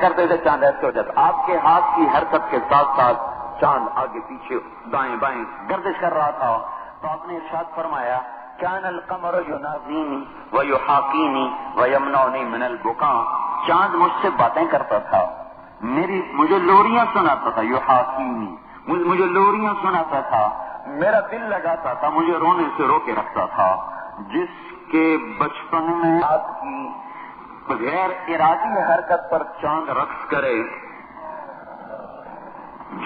کرتے تھے چاند ایسے ہو جاتا. آپ کے ہاتھ کی حرکت کے ساتھ ساتھ چاند آگے پیچھے دائیں بائیں گردش کر رہا تھا. تو آپ نے ارشاد فرمایا کان القمر ینادینی ویحاکینی ویمنعنی من البکاء. چاند مجھ سے باتیں کرتا تھا, مجھے لوریاں سناتا تھا. یحاکینی مجھے لوریاں سناتا تھا, میرا دل لگاتا تھا, مجھے رونے سے رو کے رکھتا تھا. جس کے بچپن میں آپ کی غیر ارادی حرکت پر چاند رقص کرے,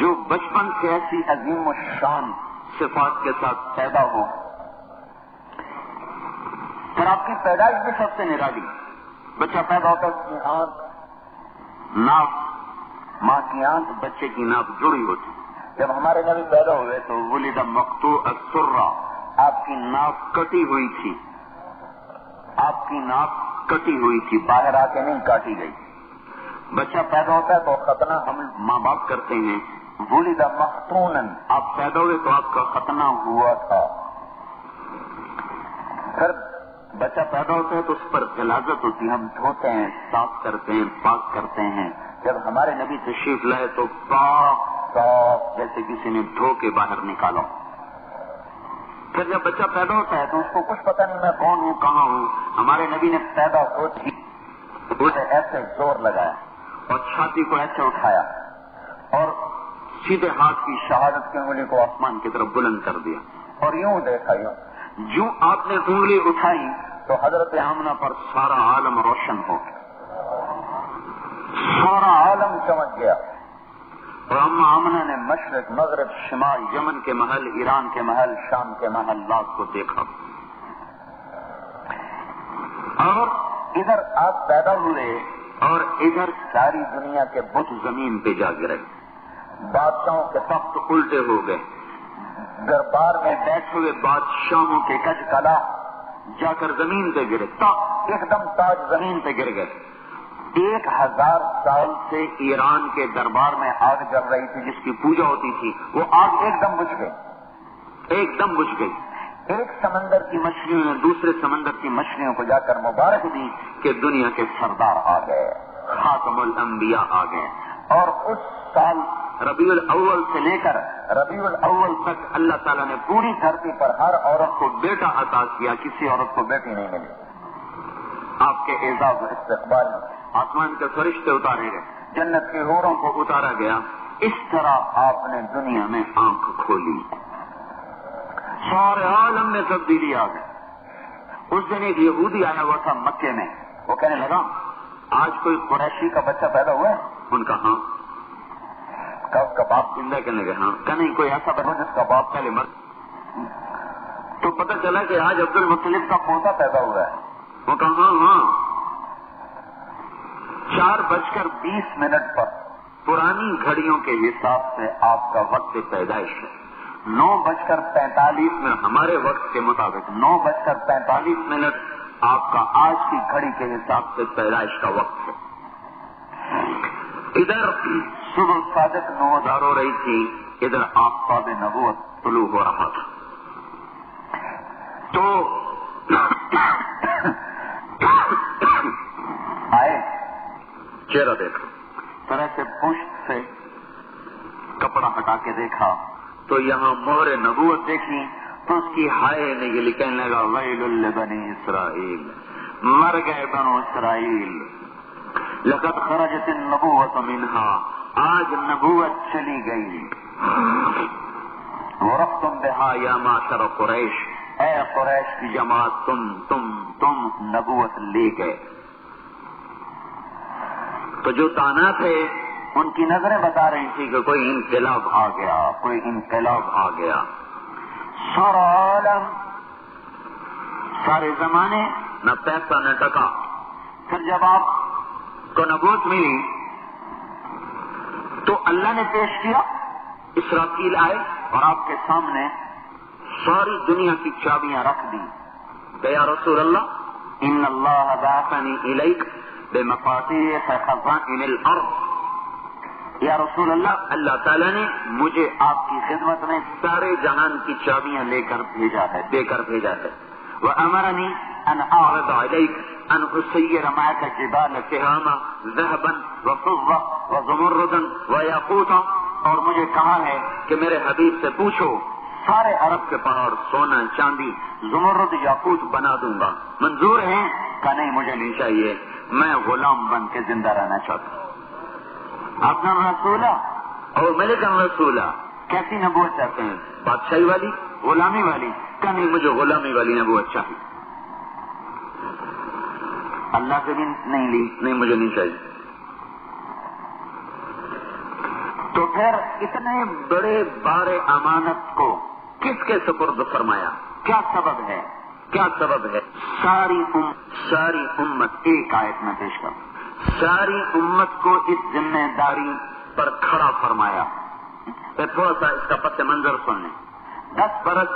جو بچپن سے ایسی عظیم و شان صفات کے ساتھ پیدا ہو, پھر آپ کی پیدائش بھی سب سے نرالی. بچہ پیدا ہوتا ہے, اس کی آنکھ ناک ماں کی آنکھ بچے کی ناک جڑی ہوتی. جب ہمارے نبی پیدا ہوئے تو ولد مقطوع السرہ, آپ کی ناک کٹی ہوئی تھی, آپ کی ناک کٹی ہوئی تھی, باہر آ کے نہیں کاٹی گئی. بچہ پیدا ہوتا ہے تو ختنہ ہم ماں باپ کرتے ہیں. ولد مختونا, آپ پیدا ہوئے تو آپ کا ختنہ ہوا تھا. پھر بچہ پیدا ہوتا ہے تو اس پر غلاظت ہوتی ہے, ہم دھوتے ہیں, صاف کرتے ہیں, پاک کرتے ہیں. جب ہمارے نبی تشریف لائے تو پاک صاف جیسے کسی نے دھو کے باہر نکالا. پھر جب بچہ پیدا ہوتا ہے تو اس کو کچھ پتہ نہیں میں کون ہوں کہاں ہوں. ہمارے نبی نے پیدا ہوتے ہی اسے ایسے زور لگایا اور چھاتی کو ایسے اٹھایا اور سیدھے ہاتھ کی شہادت کی انگلی کو آسمان کی طرف بلند کر دیا اور یوں دیکھا. یوں آپ نے انگلی اٹھائی تو حضرت آمنہ پر سارا عالم روشن ہو گیا, سارا عالم چمک گیا. اور اما آمنہ نے مشرق مغرب شمال, یمن کے محل, ایران کے محل, شام کے محلات کو دیکھا. اور ادھر آپ پیدا ہوئے اور ادھر ساری دنیا کے بت زمین پہ جا گرے. بادشاہوں کے تخت الٹے ہو گئے, دربار میں بیٹھے ہوئے بادشاہوں کے کج کلا جا کر زمین پہ گرے. ایک دم تاج زمین پہ گر گئے. 1000 سال سے ایران کے دربار میں آگ جل رہی تھی جس کی پوجا ہوتی تھی, وہ آگ ایک دم بجھ گئی, ایک دم بجھ گئی. ایک سمندر کی مچھلیوں نے دوسرے سمندر کی مچھلیوں کو جا کر مبارک دی کہ دنیا کے سردار آ گئے, خاتم الانبیاء آ گئے. اور اس سال ربیع الاول سے لے کر ربیع الاول تک اللہ تعالیٰ نے پوری دھرتی پر ہر عورت کو بیٹا عطا کیا, کسی عورت کو بیٹی نہیں ملی. آپ کے اعزاز و استقبال میں آسمان کے فرشتے اتارے گئے, جنت کے حوروں کو اتارا گیا. اس طرح آپ نے دنیا میں آنکھ کھولی, سارے عالم میں تبدیلی آ گئی. اس دن ایک یہودی آیا ہوا تھا مکے میں, وہ کہنے لگا آج کوئی قریشی کا بچہ پیدا ہوا ہے؟ ان کا ہاں. اس کا باپ زندہ کہنے لگے ہاں. کہ نہیں کوئی ایسا بچہ جس کا باپ پہلے مر. تو پتہ چلا کہ آج عبد المطلب کا پوتا پیدا ہوا ہے. وہ کہا ہاں. 4:20 پر پرانی گھڑیوں کے حساب سے آپ کا وقت پیدائش ہے. 9:45 ہمارے وقت کے مطابق 9:45 آپ کا آج کی گھڑی کے حساب سے پیدائش کا وقت ہے. ادھر صبح صادق نوزار ہو رہی تھی, ادھر آفتاب نبوت طلوع ہو رہا تھا. تو آئے, چہرہ دیکھا, طرح سے پشت سے کپڑا ہٹا کے دیکھا تو یہاں مہر نبوت دیکھی تو اس کی ہائے نے یہ لکھنے لگا ویل لبنی اسرائیل, مر گئے بنو اسرائیل. لقد خرجت النبوت منها, آج نبوت چلی گئی. ورفتم بها یا معشر قریش, اے قریش کی جماعت تم نبوت لے گئے. تو جو تانا تھے ان کی نظریں بتا رہی تھی کہ کوئی انقلاب آ گیا, کوئی انقلاب آ گیا. سارا عالم, سارے زمانے, نہ پیسہ نہ ٹکا. پھر جب آپ کو نبوت ملی تو اللہ نے پیش کیا, اسرافیل آئے اور آپ کے سامنے ساری دنیا کی چابیاں رکھ دی کہ یا رسول اللہ ان اللہ بعثنی الیک بمفاتیح خزائن الارض. یا رسول اللہ, اللہ تعالیٰ نے مجھے آپ کی خدمت میں سارے جہان کی چابیاں لے کر بھیجا ہے, دے کر بھیجا ہے. وَأَمَرَنِي أَنْ أَعْرِضَ عَلَيْكَ ان اسیر معک جبال تہامہ ذهبا وفضة وزمردا ویاقوتا، اور مجھے کہا ہے کہ میرے حبیب سے پوچھو سارے عرب کے پہاڑ سونا چاندی زمرد یاقوت بنا دوں گا، منظور ہے؟ کہ نہیں مجھے نہیں چاہیے، میں غلام بن کے زندہ رہنا چاہتا ہوں۔ اپنا رسولہ اور ملک رسولہ، کیسی نبوت چاہتے ہیں؟ بادشاہی والی، غلامی والی؟ کہ نہیں مجھے غلامی والی نبوت چاہیے، اللہ سے بھی نہیں لی، نہیں مجھے نہیں چاہیے۔ تو پھر اتنے بڑے بار امانت کو کس کے سپرد فرمایا؟ کیا سبب ہے؟ کیا سبب ہے؟ ساری امت، ایک آیت میں پیش کروں، ساری امت کو اس ذمہ داری پر کھڑا فرمایا۔ پھر تھوڑا سا اس کا پس منظر سن لیں۔ 10 برس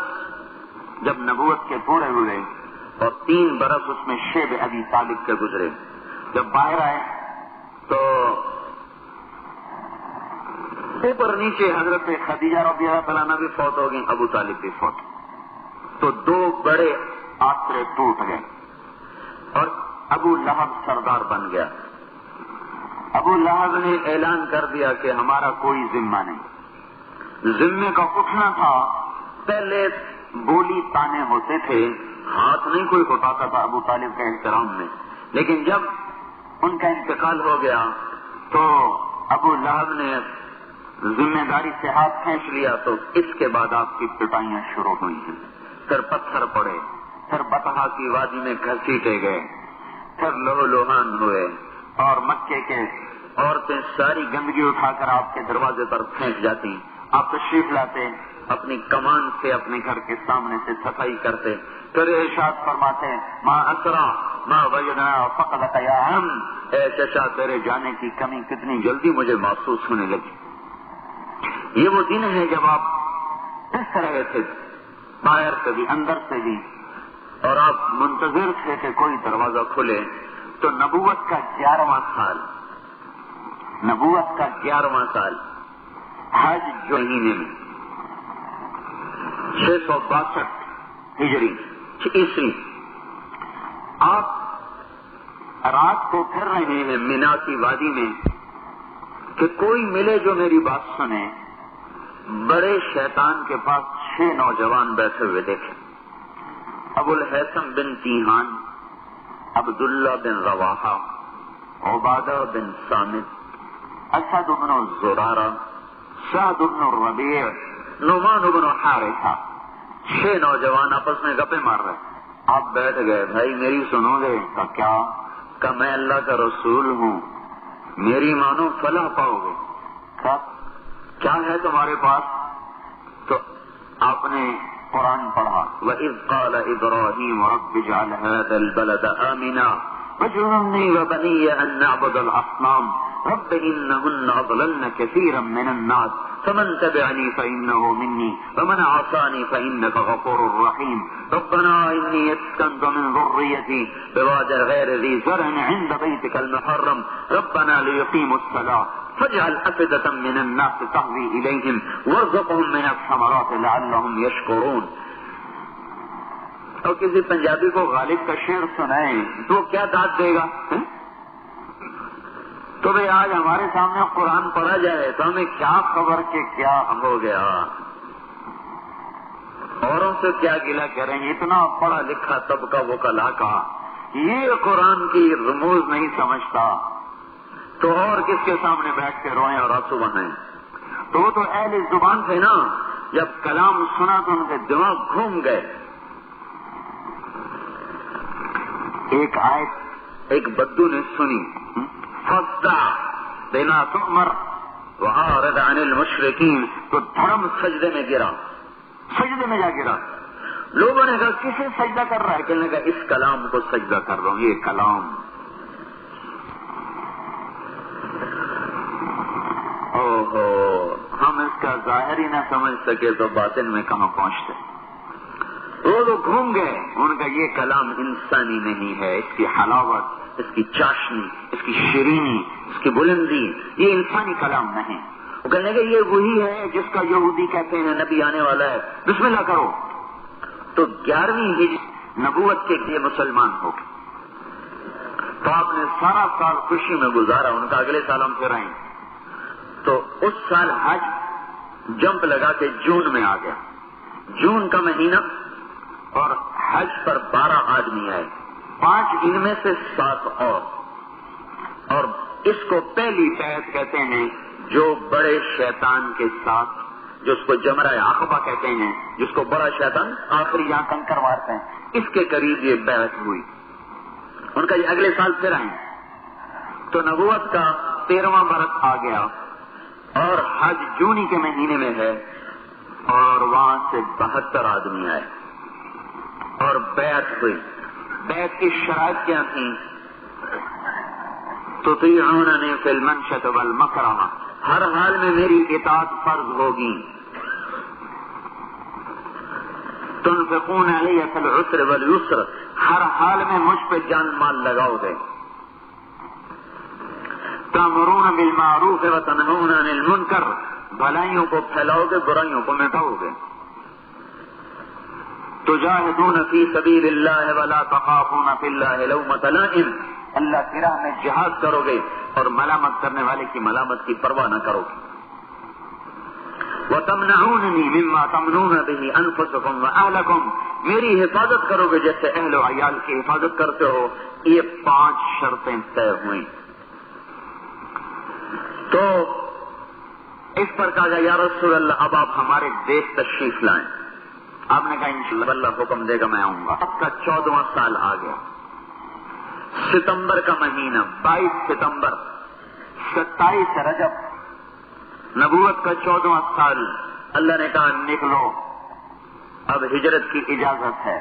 جب نبوت کے پورے ہوئے اور 3 برس اس میں شیب ابی طالب کے گزرے، جب باہر آئے تو اوپر نیچے حضرت خدیجہ رضی اللہ تعالیٰ عنہ بھی فوت ہو گئی، ابو طالب بھی فوت، تو 2 بڑے آسرے ٹوٹ گئے اور ابو لہب سردار بن گیا۔ ابو لہب نے اعلان کر دیا کہ ہمارا کوئی ذمہ نہیں۔ ذمے کا اٹھنا تھا، پہلے بولی تانے ہوتے تھے، ہاتھ نہیں کوئی اٹھاتا تھا ابو طالب کے احترام میں، لیکن جب ان کا انتقال ہو گیا تو ابو لہب نے ذمہ داری سے ہاتھ کھینچ لیا، تو اس کے بعد آپ کی پٹائیاں شروع ہوئی ہیں، پھر پتھر پڑے، پھر بطحا کی وادی میں گھسیٹے گئے، پھر لہو لوہان ہوئے، اور مکے کے عورتیں ساری گندگی اٹھا کر آپ کے دروازے پر پھینک جاتی، آپ تشریف لاتے، اپنی کمان سے اپنے گھر کے سامنے سے صفائی کرتے، پھر ارشاد فرماتے ما اسرا ما وجدنا فقدک یا ہم، اے چچا تیرے جانے کی کمی کتنی جلدی مجھے محسوس ہونے لگی۔ یہ وہ دن ہے جب آپ اس رہے تھے، باہر سے بھی اندر سے بھی، اور آپ منتظر تھے کہ کوئی دروازہ کھلے۔ تو نبوت کا 11واں سال، نبوت کا 11واں سال حج جو مہینے میں 662 ہجری عیسوی، آپ رات کو پھر رہے ہیں مینا کی وادی میں کہ کوئی ملے جو میری بات سنے۔ بڑے شیطان کے پاس 6 نوجوان بیٹھے ہوئے دیکھے، ابو الحسن بن تیہان، عبداللہ بن رواحہ، عبادہ بن صامت، اسد بن زرارہ، سعد بن الربیع، نعمان بن حارثہ، 6 نوجوان آپس میں گپے مار رہے۔ آپ بیٹھ گئے، بھائی میری سنو گے؟ کہ کیا؟ کہ میں اللہ کا رسول ہوں، میری مانو فلاح پاؤ گے۔ کیا ہے تمہارے پاس؟ تو آپ نے قرآن پڑھا، وَإِذْ قَالَ إِبْرَاهِيمُ رَبِّ اجْعَلْ هَذَا الْبَلَدَ آمِنًا وَاجْنُبْنِي وَبَنِيَّ أَن نَّعْبُدَ الْأَصْنَامَ رَبِّ إِنَّهُنَّ أَضْلَلْنَ كَثِيرًا مِّنَ النَّاسِ فَمَن تَبِعَنِي فَإِنَّهُ مِنِّي وَمَنْ عَصَانِي فَإِنَّكَ غَفُورٌ رَّحِيمٌ رَبَّنَا إِنِّي أَسْكَنتُ مِن ذُرِّيَّتِي بِوَادٍ غَيْرِ ذِي زَرْعٍ عِندَ بَيْتِكَ الْمُحَرَّمِ رَبَّنَا لِيُقِيمُوا الصَّلَاةَ فاجعل أفئدة من الناس تهوي إليهم وارزقهم من الثمرات لعلهم يشكرون۔ اور کسی پنجابی کو غالب کا شعر سنائیں تو کیا داد دے گا؟ تو بھئی آج ہمارے سامنے قرآن پڑھا جائے تو ہمیں کیا خبر کہ کیا ہو گیا، اوروں سے کیا گلہ کریں گے، اتنا پڑھا لکھا طبقہ وکلا کا یہ قرآن کی رموز نہیں سمجھتا، تو اور کس کے سامنے بیٹھ کے روئیں اور آنسو بہائیں؟ تو وہ تو اہل زبان تھے نا، جب کلام سنا تو ان کے دماغ گھوم گئے۔ ایک آیت ایک بدو نے سنی، فَاصْدَعْ بِمَا تُؤْمَرْ وَأَعْرِضْ عَنِ الْمُشْرِكِينَ، تو دھڑم سجدے میں گرا، سجدے میں جا گرا۔ لوگوں نے کہا کسے سجدہ کر رہا ہے؟ کہنے لگا اس کلام کو سجدہ کر رہا ہوں، یہ کلام۔ ہم اس کا ظاہر ہی نہ سمجھ سکے تو باطن میں کہاں پہنچتے۔ وہ تو گھوم گئے، ان کا یہ کلام انسانی نہیں ہے، اس کی حلاوت، اس کی چاشنی، اس کی شیرینی، اس کی بلندی، یہ انسانی کلام نہیں۔ وہ کہنے لگے یہ وہی ہے جس کا یہودی کہتے ہیں نبی آنے والا ہے، بسم اللہ کرو۔ تو 11ویں ہجری نبوت کے لیے مسلمان ہو گئے۔ تو آپ نے سارا سال خوشی میں گزارا. ان کا اگلے سال ہم پھر آئیں. تو اس سال حج جمپ لگا کے جون میں آ گیا. جون کا مہینہ اور حج پر 12 آدمی آئے, 5 ان میں سے 7 اور اس کو پہلی بیعت کہتے ہیں جو بڑے شیطان کے ساتھ, جو اس کو جمرہ عقبہ کہتے ہیں, جس کو بڑا شیطان آخری جہاں کنکر مارتے ہیں, اس کے قریب یہ بیعت ہوئی. ان کا یہ اگلے سال پھر آئیں. تو نبوت کا 13واں برس آ گیا اور حج جونی کے مہینے میں ہے, اور وہاں سے 72 آدمی آئے اور بیعت ہوئی. بیعت کی شرائط کیا تھی؟ تطیعوننی فی المنشۃ والمکرہ, ہر حال میں میری اطاعت فرض ہوگی. تنفقون علی فی العسر والیسر, ہر حال میں مجھ پہ جان مال لگاؤ گے. تأمرون بالمعروف وتنہون عن المنکر, بھلائیوں کو پھیلاؤ گے, برائیوں کو مٹاؤ گے. تجاہدون فی سبیل اللہ ولا تخافون فی اللہ لومۃ لائم, اللہ کی راہ میں جہاد کرو گے اور ملامت کرنے والے کی ملامت کی پرواہ نہ کرو گے. وتمنعوننی مما تمنون به انفسکم واہلکم, میری حفاظت کرو گے جیسے اہل و عیال کی حفاظت کرتے ہو. یہ 5 شرطیں طے ہوئیں. تو اس پر کہا یا رسول اللہ اب آپ ہمارے دیش تشریف لائیں. آپ نے کہا انشاءاللہ اللہ حکم دے گا میں آؤں گا. اب کا 14واں سال آ گیا. ستمبر کا مہینہ 22 ستمبر 27 رجب, نبوت کا 14واں سال. اللہ نے کہا نکلو, اب ہجرت کی اجازت ہے.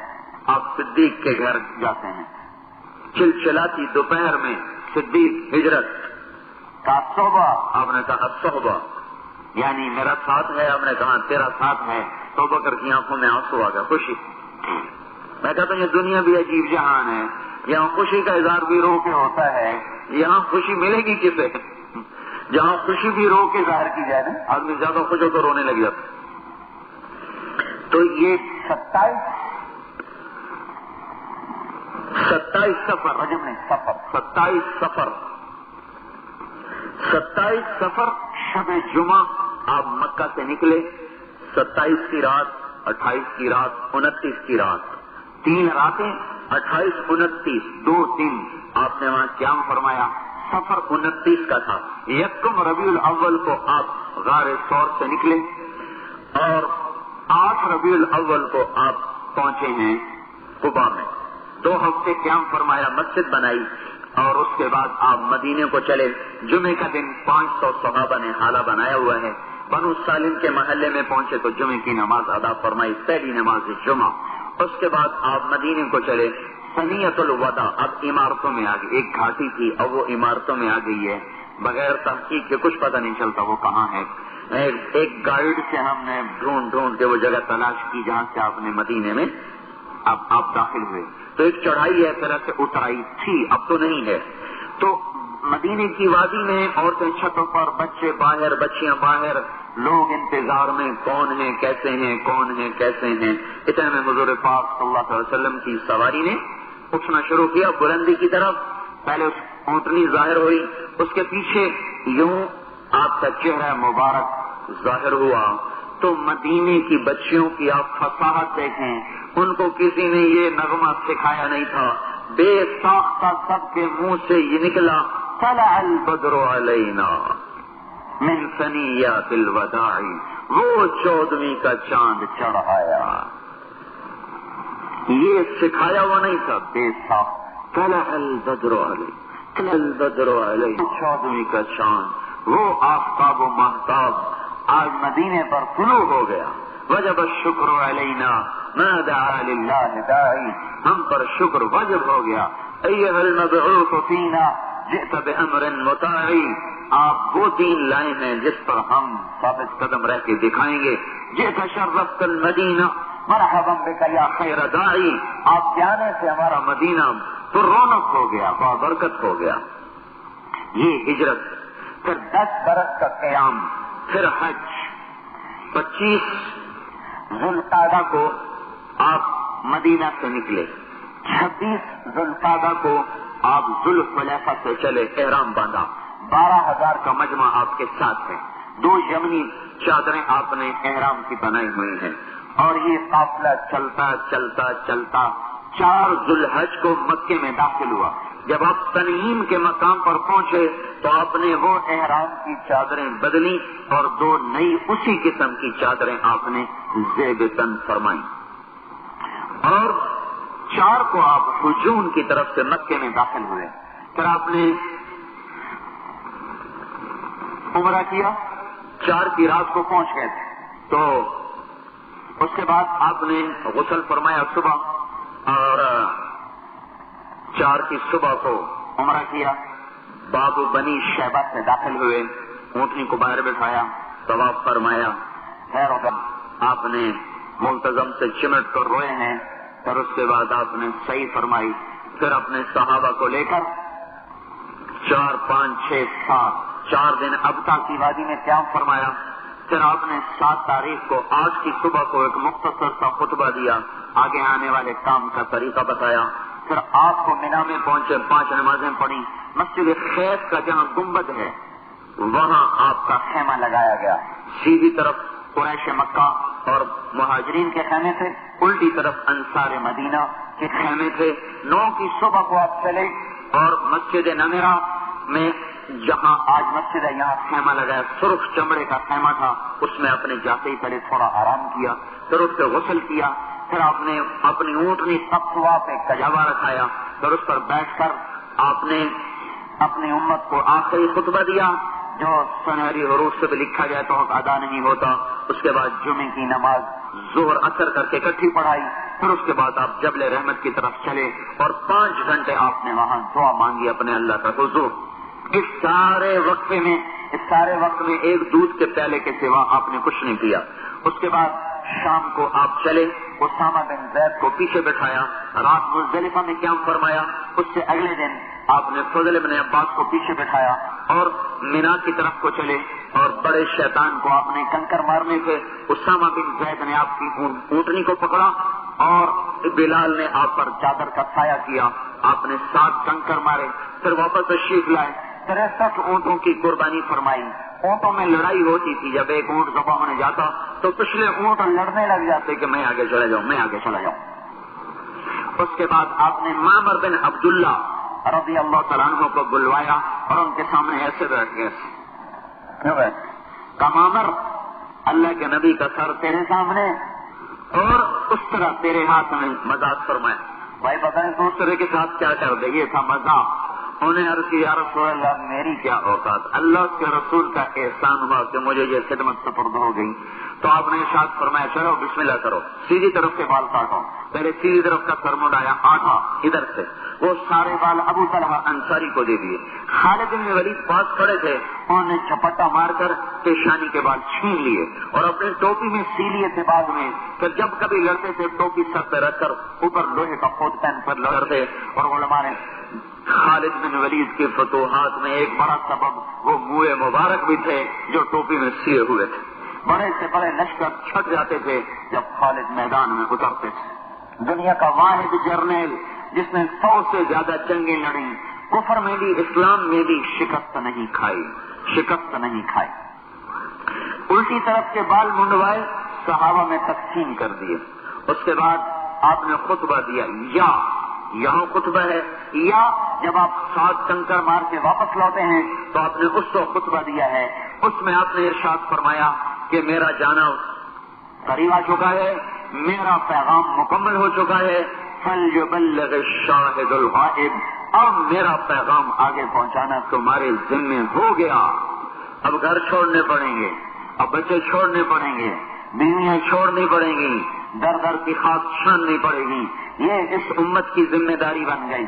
آپ صدیق کے گھر جاتے ہیں. چلچلاتی دوپہر میں صدیق ہجرت کا صحبہ, آپ نے کہا صحبہ یعنی میرا ساتھ ہے. آپ نے کہا تیرا ساتھ ہے. تو بکر کی آنکھوں میں آنسو آ گیا, خوشی. میں کہتا ہوں یہ دنیا بھی عجیب جہان ہے, یہاں خوشی کا اظہار بھی رو کے ہوتا ہے. یہاں خوشی ملے گی کسے؟ جہاں خوشی بھی رو کے ظاہر کی جائے نا, آدمی زیادہ خوش ہو تو رونے لگ جاتا. تو یہ 27 سفر, رجب نہیں سفر, 27 سفر شب جمعہ آپ مکہ سے نکلے. 27 کی رات, 28 کی رات, 29 کی رات, 3 راتیں, 28 29 2 دن آپ نے وہاں قیام فرمایا. سفر 29 کا تھا. یکم ربیع الاول کو آپ غار ثور سے نکلے اور 8 ربیع الاول کو آپ پہنچے ہیں قباء میں. 2 ہفتے قیام فرمایا, مسجد بنائی اور اس کے بعد آپ مدینے کو چلے. جمعے کا دن 500 صحابہ نے حالہ بنایا ہوا ہے. بنو سالم کے محلے میں پہنچے تو جمعے کی نماز ادا فرمائی, پہلی نماز جمعہ. اس کے بعد آپ مدینے کو چلے. ثنیۃ الوداع اب عمارتوں میں آ گئی. ایک گھاٹی تھی اب وہ عمارتوں میں آ گئی ہے. بغیر تحقیق کے کچھ پتہ نہیں چلتا وہ کہاں ہے. ایک گائیڈ سے ہم نے ڈھونڈ کے وہ جگہ تلاش کی جہاں سے آپ نے مدینے میں آپ داخل ہوئے. تو ایک چڑھائی ہے, طرح سے اترائی تھی, اب تو نہیں ہے. تو مدینے کی وادی میں عورتیں چھتوں پر, بچے باہر, بچیاں باہر, لوگ انتظار میں کون ہیں کیسے ہیں, کون ہیں کیسے ہیں. اتنے میں حضور پاک صلی اللہ علیہ وسلم کی سواری نے اٹھنا شروع کیا بلندی کی طرف. پہلے اس اونٹنی ظاہر ہوئی, اس کے پیچھے یوں آپ کا چہرہ مبارک ظاہر ہوا. تو مدینے کی بچیوں کی آپ فصاحت دیکھیں, ان کو کسی نے یہ نغمہ سکھایا نہیں تھا. بے ساختہ سب کے منہ سے یہ نکلا, طلع البدر علینا من ثنیات الوداع, وہ 14ویں کا چاند چڑھ آیا. یہ سکھایا ہوا نہیں تھا, بے ساخت. طلع البدر علینا, طلع البدر علینا, 14ویں کا چاند, وہ آفتاب و مہتاب آج مدینے پر طلوع ہو گیا. وجب الشکر علینا ما دعا للہ داعی, ہم پر شکر واجب ہو گیا. ایھا المبعوث فینا جئت بامر مطاع, آپ وہ دین لائے ہیں جس پر ہم ثابت قدم رہ کے دکھائیں گے. جئت شرفت المدینہ مرحبا بک یا خیر داعی, آپ کے آنے سے ہمارا مدینہ پر رونق ہو گیا, بابرکت ہو گیا. یہ ہجرت, پھر 10 برس کا قیام, پھر حج. 25 ذوالقعدہ کو آپ مدینہ سے نکلے. 26 ذوالقعدہ کو آپ ذوالحلیفہ سے چلے، احرام باندھا، 12,000 کا مجمع آپ کے ساتھ ہے، 2 یمنی چادریں آپ نے احرام کی بنائی ہوئی ہیں، اور یہ قافلہ چلتا چلتا چلتا 4 ذوالحج کو مکے میں داخل ہوا۔ جب آپ تنعیم کے مقام پر پہنچے تو آپ نے وہ احرام کی چادریں بدلی اور 2 نئی اسی قسم کی چادریں آپ نے زیب تن فرمائی، اور 4 کو آپ ہجوم کی طرف سے مکے میں داخل ہوئے۔ پھر آپ نے عمرہ کیا، 4 کی رات کو پہنچ گئے تھے، تو اس کے بعد آپ نے غسل فرمایا صبح، اور 4 کی صبح کو عمرہ کیا، باب بنی شیبہ سے داخل ہوئے، اونٹنی کو باہر بٹھایا، طواف فرمایا، خیر آپ نے منتظم سے چمٹ کر روئے ہیں، پھر اس کے بعد آپ نے صحیح فرمائی، پھر اپنے صحابہ کو لے کر 4 5 6 7 4 دن ابتا کی وادی میں قیام فرمایا، پھر آپ نے 7 تاریخ کو آج کی صبح کو ایک مختصر سا خطبہ دیا، آگے آنے والے کام کا طریقہ بتایا، پھر آپ کو مینا میں پہنچے، 5 نمازیں پڑھی، مسجد خیف کا جہاں گنبد ہے وہاں آپ کا خیمہ لگایا گیا، سیدھی طرف قریش مکہ اور مہاجرین کے خیمے تھے، الٹی طرف انصار مدینہ کے خیمے تھے۔ 9 کی صبح کو آپ چلے اور مسجد نمیرہ میں، جہاں آج مسجد ہے، یہاں خیمہ لگایا، سرخ چمڑے کا خیمہ تھا، اس میں اپنے جاتے ہی پہلے تھوڑا آرام کیا، پھر اس سے غسل کیا، پھر آپ نے اپنی اونٹنی تقوا پہ کجاوا رکھایا، پھر اس پر بیٹھ کر آپ نے اپنی امت کو آخری خطبہ دیا، جو سنہری حروف سے بھی لکھا جائے تو حق ادا نہیں ہوتا۔ اس کے بعد جمعے کی نماز ظہر اثر کر کے اکٹھی پڑھائی، پھر اس کے بعد آپ جبل رحمت کی طرف چلے اور 5 گھنٹے آپ نے وہاں دعا مانگی اپنے اللہ کا حضور۔ اس سارے وقت میں ایک دودھ کے پیالے کے سوا آپ نے کچھ نہیں کیا۔ اس کے بعد شام کو آپ چلے، اسامہ بن زید کو پیچھے بٹھایا، رات مزدلفہ میں قیام فرمایا، اس سے اگلے دن آپ نے فضل بن عباس کو پیچھے بٹھایا اور مینا کی طرف کو چلے، اور بڑے شیطان کو آپ نے کنکر مارنے تھے، اسامہ بن زید نے آپ کی اونٹنی کو پکڑا اور بلال نے آپ پر چادر کا سایہ کیا، آپ نے 7 کنکر مارے، پھر واپس تشریف لائے، 63 اونٹوں کی قربانی فرمائی۔ اونٹوں میں لڑائی ہوتی تھی، جب ایک اونٹ ذبح ہونے جاتا تو پچھلے اونٹ لڑنے لگ جاتے کہ میں آگے چلا جاؤں۔ اس کے بعد آپ نے معمر بن عبداللہ رضی اللہ تعالیٰ عنہ کو بلوایا اور ان کے سامنے ایسے بیٹھ گئے، معمر، اللہ کے نبی کا سر تیرے سامنے اور اس طرح تیرے ہاتھ میں مذاق فرمایا۔ بھائی بتائیں دوسرے کے ساتھ کیا کر دے، یہ تھا مذاق۔ انہیں عرض کی یا رسول اللہ میری کیا اوقات، اللہ کے رسول کا احسان ہوا کہ مجھے یہ خدمت سپرد ہو گئی۔ تو آپ نے ارشاد فرمایا چلو بسم اللہ کرو، سیدھی طرف سے بال کاٹو، پہلے سیدھی طرف کا سر مڈایا، آٹھا ادھر سے، وہ سارے بال ابو طلحہ انصاری کو دے دیے۔ خالد بن ولید پاس کھڑے تھے، انہوں نے چھپٹا مار کر پیشانی کے بال چھین لیے اور اپنے ٹوپی میں سی لیے تھے بعد میں، پھر جب کبھی لڑتے تھے ٹوپی سر پہ رکھ کر اوپر لوہے کا خود پہن پر لڑتے، اور علماء نے خالد بن ولید کی فتوحات میں ایک بڑا سبب وہ منہ مبارک بھی تھے جو ٹوپی میں سیے ہوئے تھے۔ بڑے سے بڑے لشکر چھٹ جاتے تھے جب خالد میدان میں اترتے تھے۔ دنیا کا واحد جرنیل جس نے 100 سے زیادہ جنگیں لڑی، کفر میں بھی اسلام میں بھی شکست نہیں کھائی۔ الٹی طرف کے بال منڈوائے، صحابہ میں تقسیم کر دیے۔ اس کے بعد آپ نے خطبہ دیا، یا یہاں خطبہ ہے، یا جب آپ 7 کنکر مار کے واپس لوٹے ہیں تو آپ نے اس کو خطبہ دیا ہے۔ اس میں آپ نے ارشاد فرمایا کہ میرا جانا قریب آ چکا ہے، میرا پیغام مکمل ہو چکا ہے، فَلْيُبَلِّغِ الشَّاهِدُ الْغَائِبُ، اب میرا پیغام آگے پہنچانا تمہارے ذمہ ہو گیا۔ اب گھر چھوڑنے پڑیں گے، اب بچے چھوڑنے پڑیں گے، بیویاں چھوڑنی پڑیں گی، در در کی خاک چھاننی پڑے گی، یہ اس امت کی ذمہ داری بن گئی۔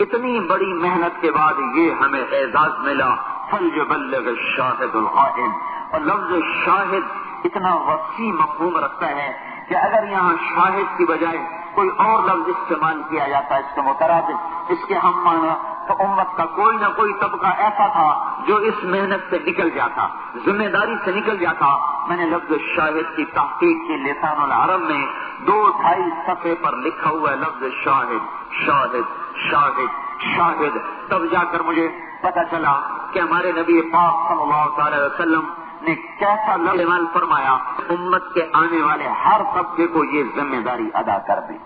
اتنی بڑی محنت کے بعد یہ ہمیں اعزاز ملا، فَلْيُبَلِّغِ الشَّاهِدُ الْغَائِبُ، اور لفظ شاہد اتنا وسیع مفہوم رکھتا ہے کہ اگر یہاں شاہد کی بجائے کوئی اور لفظ استعمال کیا جاتا ہے اس کے مترادف، اس کے ہم معنی، تو امت کا کوئی نہ کوئی طبقہ ایسا تھا جو اس محنت سے نکل جاتا، ذمہ داری سے نکل جاتا۔ میں نے لفظ شاہد کی تحقیق کی لسان العرب میں 2-2.5 صفحے پر لکھا ہوا ہے لفظ شاہد، شاہد، شاہد، شاہد. تب جا کر مجھے پتا چلا کہ ہمارے نبی پاک صلی اللہ علیہ وسلم نے کیسا لعل فرمایا امت کے آنے والے ہر طبقے کو یہ ذمہ داری ادا کر دیں.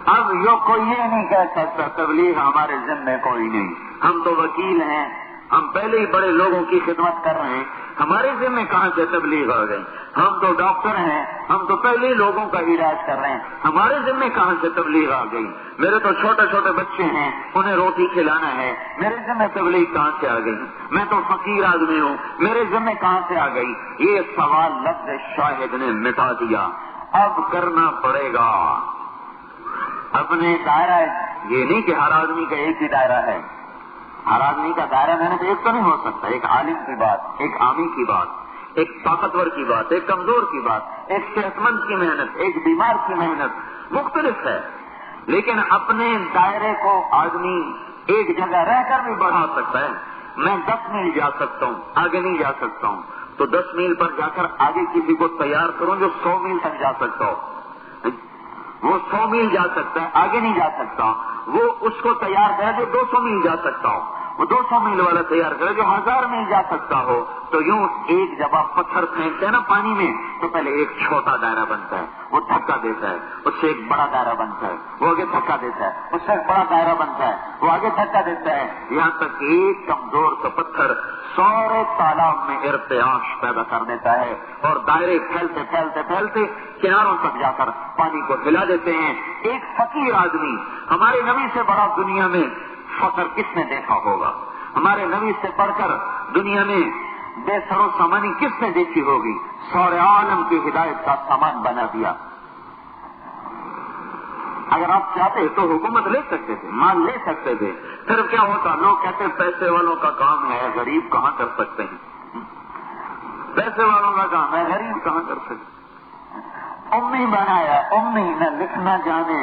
اب کوئی یہ نہیں کہہ سکتا تبلیغ ہمارے ذمے کوئی نہیں. ہم تو وکیل ہیں, ہم پہلے ہی بڑے لوگوں کی خدمت کر رہے ہیں, ہمارے ذمے کہاں سے تبلیغ آ گئی. ہم تو ڈاکٹر ہیں, ہم تو پہلے ہی لوگوں کا علاج کر رہے ہیں, ہمارے ذمے کہاں سے تبلیغ آ گئی. میرے تو چھوٹے چھوٹے بچے ہیں, انہیں روٹی کھلانا ہے, میرے ذمے تبلیغ کہاں سے آ گئی. میں تو فقیر آدمی ہوں, میرے ذمے کہاں سے آ گئی. یہ سوال لفظ شاہد نے مٹا دیا. اب کرنا پڑے گا اپنے دائرہ. یہ نہیں کہ ہر آدمی کا ایک ہی دائرہ ہے, ہر آدمی کا دائرہ محنت ایک تو نہیں ہو سکتا. ایک عالم کی بات, ایک عامی کی بات, ایک طاقتور کی بات, ایک کمزور کی بات, ایک صحت مند کی محنت, ایک بیمار کی محنت مختلف ہے. لیکن اپنے دائرے کو آدمی ایک جگہ رہ کر بھی بڑھا سکتا ہے. میں 10 میل جا سکتا ہوں, آگے نہیں جا سکتا ہوں, تو 10 میل پر جا کر آگے کسی کو تیار کروں جو 100 میل تک جا سکتا ہو. وہ 100 میل جا سکتا ہے, آگے نہیں جا سکتا. وہ اس کو تیار کرے جو 200 میل جا سکتا ہو. وہ 200 میل والا تیار کرے جو 1000 میل جا سکتا ہو. تو یوں ایک جب آپ پتھر پھینکتے ہیں نا پانی میں, تو پہلے ایک چھوٹا دائرہ بنتا ہے, وہ دھکا دیتا ہے, اس سے ایک بڑا دائرہ بنتا ہے, وہ آگے دھکا دیتا ہے, اس سے ایک بڑا دائرہ بنتا ہے, وہ آگے دھکا دیتا ہے, یہاں تک ایک کمزور سا پتھر سارے تالاب میں ارتعاش پیدا کر دیتا ہے, اور دائرے پھیلتے پھیلتے پھیلتے کناروں تک جا کر پانی کو ہلا دیتے ہیں. ایک فقیر آدمی, ہمارے نبی سے بڑا دنیا میں فقر کس نے دیکھا ہوگا؟ ہمارے نبی سے بڑھ کر دنیا میں بے سر و سامانی کس نے دیکھی ہوگی؟ سارے عالم کی ہدایت کا سامان بنا دیا. اگر آپ چاہتے تو حکومت لے سکتے تھے, مال لے سکتے تھے, پھر کیا ہوتا؟ لوگ کہتے ہیں پیسے والوں کا کام ہے, غریب کہاں کر سکتے ہیں. پیسے والوں کا کام ہے, غریب کہاں کر سکتے. امی بنایا, امی نہ لکھنا جانے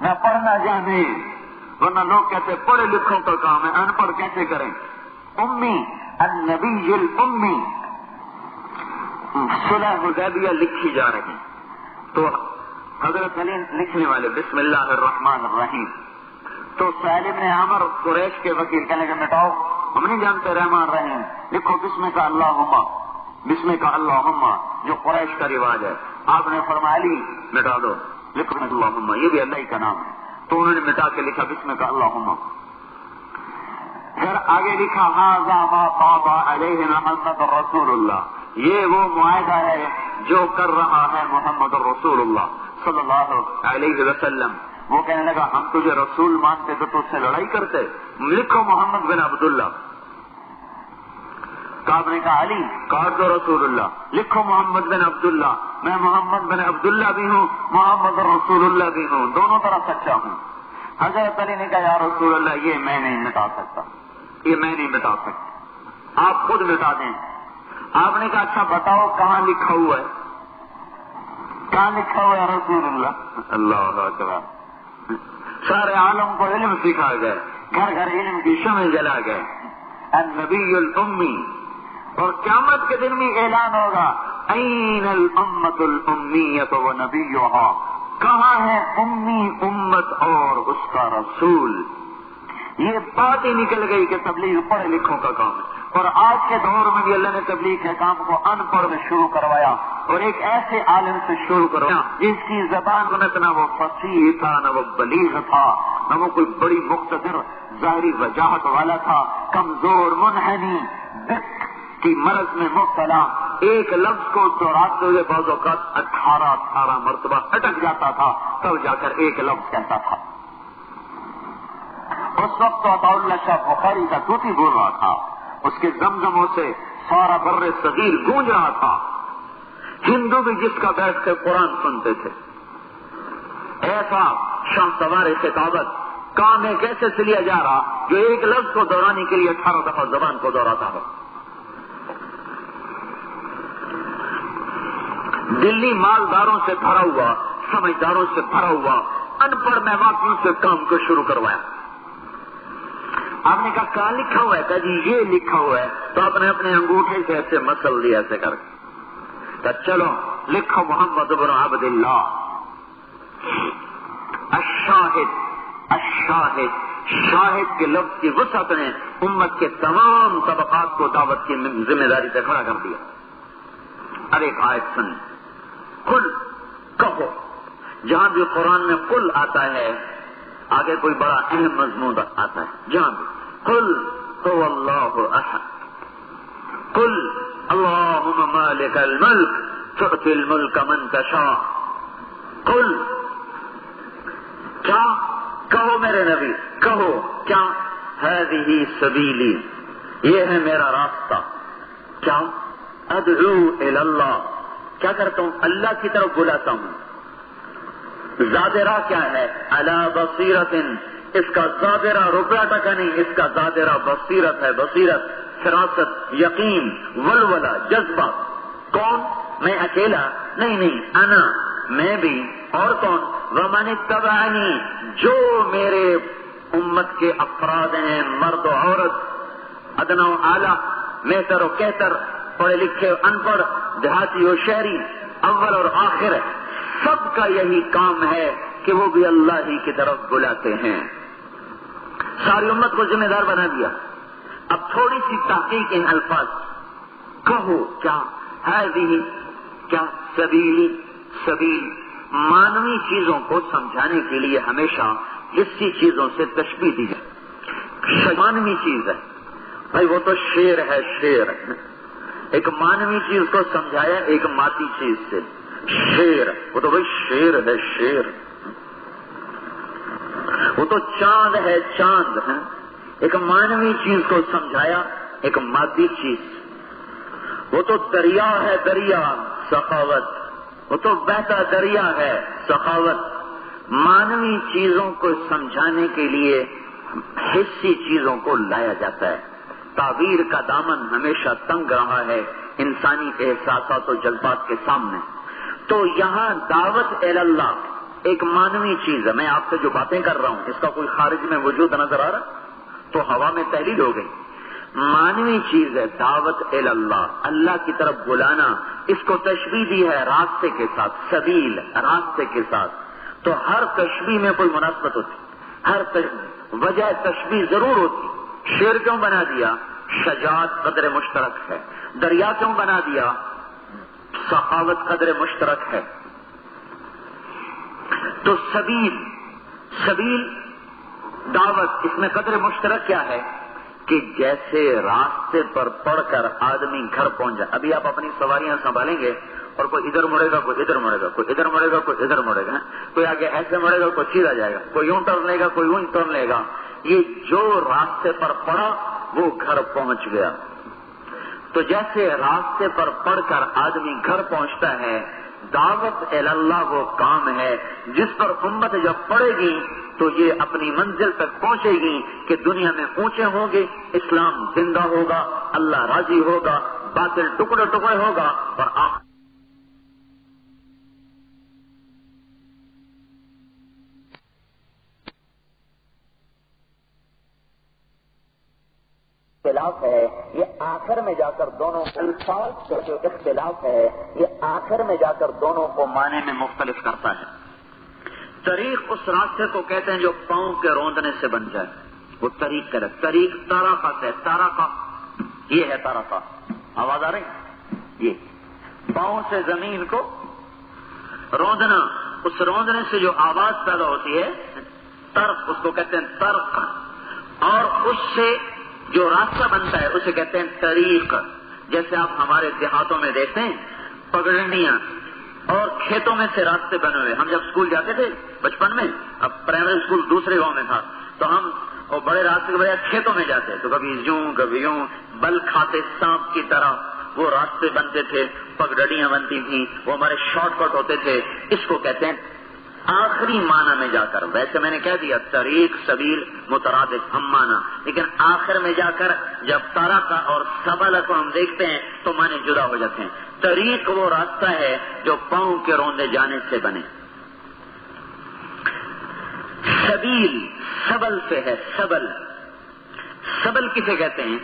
نہ پڑھنا جانے, ورنہ لوگ کہتے ہیں پڑھے لکھوں کا کام ہے, ان پڑھ کیسے کریں. امی النبی الامی, صلح حدیبیہ لکھی جا رہی, تو حضرت علی لکھنے والے بسم اللہ الرحمن الرحیم. تو سہیل بن عامر قریش کے وکیل کہنے کہ مٹاؤ, ہم نہیں جانتے رحمان رحیم, لکھو بسم کا اللہم, بسم کا اللہم جو قریش کا رواج ہے. آپ نے فرمایا علی مٹا دو, لکھو بسم اللہم, یہ بھی اللہ ہی کا نام ہے. تو انہوں نے مٹا کے لکھا بسم کا اللہم. پھر آگے لکھا ھذا ما طاب علیہ محمد رسول اللہ, یہ وہ معاہدہ ہے جو کر رہا ہے محمد رسول اللہ صلی اللہ علیہ وسلم. وہ کہنے لگا ہم تجھے رسول مانتے تو تجھ سے لڑائی کرتے, لکھو محمد بن عبداللہ. کعب نے کہا علی کاٹ دو رسول اللہ, لکھو محمد بن عبداللہ. میں محمد بن عبداللہ بھی ہوں, محمد رسول اللہ بھی ہوں, دونوں طرح سچا ہوں. حضرت علی نے کہا یا رسول اللہ یہ میں نہیں مٹا سکتا, یہ میں نہیں مٹا سکتا, آپ خود مٹا دیں. آپ نے کہا اچھا بتاؤ کہاں لکھا ہوا ہے, کہاں لکھا ہوا ہے رسول اللہ. اللہ اکبر. سارے عالم کو علم سکھا گئے, گھر گھر علم کی شمع جلا گئے. النبی الامی, اور قیامت کے دن میں اعلان ہوگا این الامت الامیت و نبیھا, کہاں ہے امی امت اور اس کا رسول. یہ بات ہی نکل گئی کہ تبلیغ پڑھے لکھوں کا کام ہے. اور آج کے دور میں بھی اللہ نے تبلیغ کے کام کو ان پڑھ میں شروع کروایا, اور ایک ایسے عالم سے شروع کروایا جس کی زبان نہ وہ فصیح تھا, نہ وہ بلیغ تھا, نہ وہ کوئی بڑی مختصر ظاہری وجاہت والا تھا, کمزور منحنی دق کی مرض میں مبتلا, ایک لفظ کو دوہراتے ہوئے بعض اوقات 18 مرتبہ اٹک جاتا تھا, تب جا کر ایک لفظ کہتا تھا. اس وقت تو عطاء اللہ شاہ بخاری کا طوطی بول رہا تھا, اس کے زمزموں سے سارا بر صغیر گونج رہا تھا. ہندو بھی جس کا بیٹھ کر قرآن سنتے تھے. ایسا شاہ سوار خطابت کام ہے کیسے سے لیا جا رہا جو ایک لفظ کو دہرانے کے لیے 18 دفعہ زبان کو دہراتا ہے. دلی مالداروں سے بھرا ہوا, سمجھداروں سے بھرا ہوا, ان پڑھ مواقعوں سے کام کو شروع کروایا. آپ نے کہا کہاں لکھا ہوا ہے؟ کہا جی یہ لکھا ہوا ہے. تو آپ نے اپنے انگوٹھے سے ایسے مسل دیا ایسے کر کہ چلو لکھو محمد بن عبداللہ الشاہد الشاہد، شاہد کے لفظ کی وسعت نے امت کے تمام طبقات کو دعوت کی ذمہ داری سے کھڑا کر دیا۔ اب ایک آیت سن، قل، کہو۔ جہاں بھی قرآن میں قل آتا ہے آگے کوئی بڑا اہم مضمون آتا ہے، جہاں بھی قل هو اللہ احد، قل اللہم مالک الملک تؤتی الملک من تشاء، قل، کیا کہو میرے نبی، کہو کیا، هذه سبیلی، یہ ہے میرا راستہ، کیا، ادعو الی اللہ، کیا کرتا ہوں، اللہ کی طرف بلاتا ہوں۔ زادرہ کیا ہے، علی بصیرت، اس کا زادرہ روپیہ ٹکا نہیں، اس کا زادرہ بصیرت ہے، بصیرت، فراست، یقین، ولولہ، جذبہ۔ کون، میں اکیلا نہیں، انا، میں بھی، اور کون، ومن اتبعنی، جو میرے امت کے افراد ہیں، مرد و عورت، ادنا و اعلیٰ، بہتر و کہتر، پڑھے لکھے و ان پڑھ، دیہاتی و شہری، اول اور آخر، سب کا یہی کام ہے کہ وہ بھی اللہ ہی کی طرف بلاتے ہیں۔ ساری امت کو ذمہ دار بنا دیا۔ اب تھوڑی سی تحقیق ان الفاظ، کہو کیا، ہذہ کیا، سبیلی، سبیل، مانوی چیزوں کو سمجھانے کے لیے ہمیشہ حسی چیزوں سے تشبیہ دی جائے۔ مانوی چیز ہے بھائی، وہ تو شیر ہے، شیر، ایک مانوی چیز کو سمجھایا ایک مادی چیز سے، شیر، وہ تو بھائی شیر ہے، شیر، وہ تو چاند ہے، چاند ہے، ایک مانوی چیز کو سمجھایا ایک مادی چیز، وہ تو دریا ہے، دریا، سخاوت، وہ تو بہتا دریا ہے، سخاوت۔ مانوی چیزوں کو سمجھانے کے لیے حسی چیزوں کو لایا جاتا ہے۔ تعبیر کا دامن ہمیشہ تنگ رہا ہے انسانی احساسات و جذبات کے سامنے، تو یہاں دعوت اللہ ایک مانوی چیز ہے۔ میں آپ سے جو باتیں کر رہا ہوں اس کا کوئی خارج میں وجود نظر آ رہا تو ہوا میں تحلیل ہو گئی۔ مانوی چیز ہے دعوت اللہ، اللہ کی طرف بلانا، اس کو تشبیہ دی ہے راستے کے ساتھ، سبیل، راستے کے ساتھ۔ تو ہر تشبیہ میں کوئی مناسبت ہوتی، ہر وجہ تشبیہ ضرور ہوتی۔ شیر کیوں بنا دیا، شجاعت قدر مشترک ہے۔ دریا کیوں بنا دیا، سخاوت قدر مشترک ہے۔ تو سبیل، سبیل، دعوت، اس میں قدر مشترک کیا ہے کہ جیسے راستے پر پڑھ کر آدمی گھر پہنچ جائے۔ ابھی آپ اپنی سواریاں سنبھالیں گے اور کوئی ادھر مڑے گا، کوئی ادھر مڑے گا، کوئی ادھر مڑے گا، کوئی ادھر مڑے گا، کوئی آگے ایسے مڑے گا، کوئی سیدھا جائے گا، کوئی یوں ٹرن لے گا، کوئی یوں ٹرن لے گا۔ یہ جو راستے پر پڑا وہ گھر پہنچ گیا۔ تو جیسے راستے پر پڑھ کر آدمی گھر پہنچتا ہے، دعوت اللہ وہ کام ہے جس پر امت جب پڑے گی تو یہ اپنی منزل تک پہنچے گی کہ دنیا میں اونچے ہوں گے، اسلام زندہ ہوگا، اللہ راضی ہوگا، باطل ٹکڑے ٹکڑے ہوگا، اور آخر اختلاف ہے، یہ آخر میں جا کر دونوں الفاظ کا جو اختلاف ہے یہ آخر میں جا کر دونوں کو معنی میں مختلف کرتا ہے۔ طریق اس راستے کو کہتے ہیں جو پاؤں کے روندنے سے بن جائے، وہ طریق کرے۔ طریق طرقہ ہے، طرقہ، یہ ہے طرقہ، آواز آ رہی، یہ پاؤں سے زمین کو روندنا، اس روندنے سے جو آواز پیدا ہوتی ہے طرق، اس کو کہتے ہیں طرق، اور اس سے جو راستہ بنتا ہے اسے کہتے ہیں طریق۔ جیسے آپ ہمارے دیہاتوں میں دیکھتے ہیں پگڈنڈیاں اور کھیتوں میں سے راستے بنے ہوئے۔ ہم جب اسکول جاتے تھے بچپن میں، اب پرائمری اسکول دوسرے گاؤں میں تھا، تو ہم اور بڑے راستے کے بجائے کھیتوں میں جاتے تو کبھی یوں کبھی یوں، بل کھاتے سانپ کی طرح وہ راستے بنتے تھے، پگڈنڈیاں بنتی تھیں، وہ ہمارے شارٹ کٹ ہوتے تھے۔ اس کو کہتے ہیں آخری معنی میں جا کر، ویسے میں نے کہہ دیا طریق، سبیل مترادف ہم معنی، لیکن آخر میں جا کر جب طرق اور سبل کو ہم دیکھتے ہیں تو معنی جدا ہو جاتے ہیں۔ طریق وہ راستہ ہے جو پاؤں کے روندے جانے سے بنے۔ سبیل سبل سے ہے، سبل، سبل کسے کہتے ہیں؟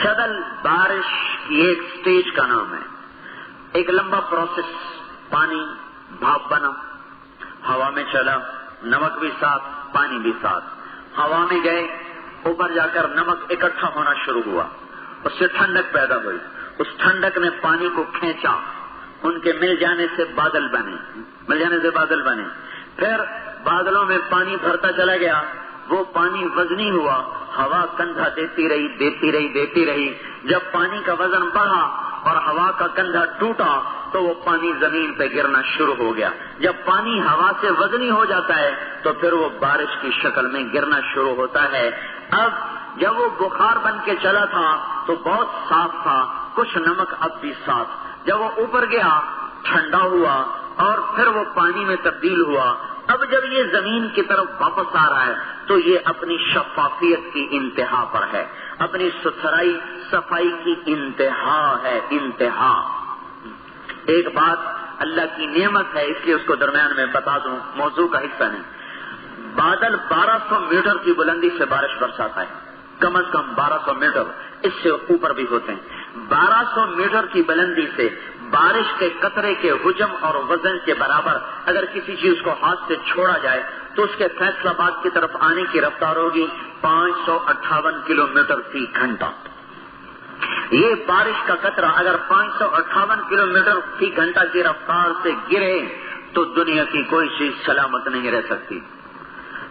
سبل بارش کی ایک سٹیج کا نام ہے، ایک لمبا پروسیس، پانی بھاپ بنا، ہوا میں چلا، نمک بھی صاف، پانی بھی ساتھ. ہوا میں گئے, اوپر جا کر نمک اکٹھا ہونا شروع ہوا, اس سے ٹھنڈک پیدا ہوئی, اس ٹھنڈک نے پانی کو کھینچا, ان کے مل جانے سے بادل بنے, پھر بادلوں میں پانی بھرتا چلا گیا, وہ پانی وزنی ہوا, ہوا کندھا دیتی رہی. جب پانی کا وزن بڑھا اور ہوا کا کندھا ٹوٹا تو وہ پانی زمین پہ گرنا شروع ہو گیا. جب پانی ہوا سے وزنی ہو جاتا ہے تو پھر وہ بارش کی شکل میں گرنا شروع ہوتا ہے. اب جب وہ بخار بن کے چلا تھا تو بہت صاف تھا, کچھ نمک اب بھی ساتھ. جب وہ اوپر گیا ٹھنڈا ہوا اور پھر وہ پانی میں تبدیل ہوا. اب جب یہ زمین کی طرف واپس آ رہا ہے تو یہ اپنی شفافیت کی انتہا پر ہے, اپنی صفائی کی انتہا. ایک بات اللہ کی نعمت ہے, اس لیے اس کو درمیان میں بتا دوں, موضوع کا حصہ نہیں. بادل 1200 میٹر کی بلندی سے بارش برساتا ہے, کم از کم 1200 میٹر, اس سے اوپر بھی ہوتے ہیں. 1200 میٹر کی بلندی سے بارش کے قطرے کے حجم اور وزن کے برابر اگر کسی چیز کو ہاتھ سے چھوڑا جائے تو اس کے فیصل آباد کی طرف آنے کی رفتار ہوگی 558 کلومیٹر فی گھنٹہ. یہ بارش کا قطرہ اگر 558 کلومیٹر فی گھنٹہ کی رفتار سے گرے تو دنیا کی کوئی چیز سلامت نہیں رہ سکتی.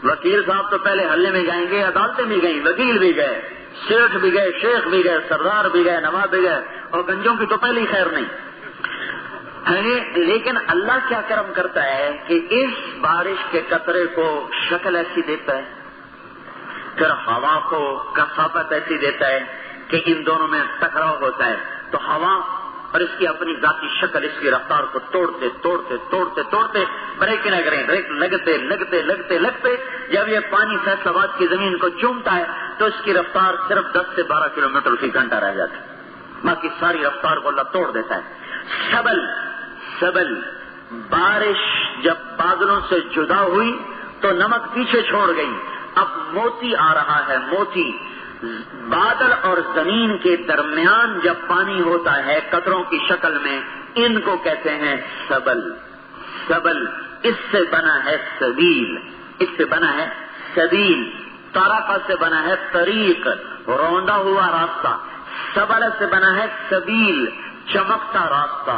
وکیل صاحب تو پہلے حلے میں جائیں گے, عدالتیں بھی گئیں, وکیل بھی گئے, سیٹھ بھی گئے, شیخ بھی گئے, سردار بھی گئے, نواب بھی گئے, اور گنجوں کی تو پہلی خیر نہیں. لیکن اللہ کیا کرم کرتا ہے کہ اس بارش کے قطرے کو شکل ایسی دیتا ہے, پھر ہوا کو کثافت ایسی دیتا ہے کہ ان دونوں میں ٹکراؤ ہوتا ہے تو ہوا اور اس کی اپنی ذاتی شکل اس کی رفتار کو توڑتے بریک نہ کریں, بریک لگتے جب یہ پانی فیصل آباد کی زمین کو چومتا ہے تو اس کی رفتار صرف 10 سے 12 کلومیٹر فی گھنٹہ رہ جاتی ہے, باقی ساری رفتار کو اللہ توڑ دیتا ہے. سبل بارش جب بادلوں سے جدا ہوئی تو نمک پیچھے چھوڑ گئی, اب موتی آ رہا ہے. موتی بادل اور زمین کے درمیان جب پانی ہوتا ہے قطروں کی شکل میں, ان کو کہتے ہیں سبل. اس سے بنا ہے سبیل, طرق سے بنا ہے طریق, روندا ہوا راستہ. سبل سے بنا ہے سبیل, چمکتا راستہ,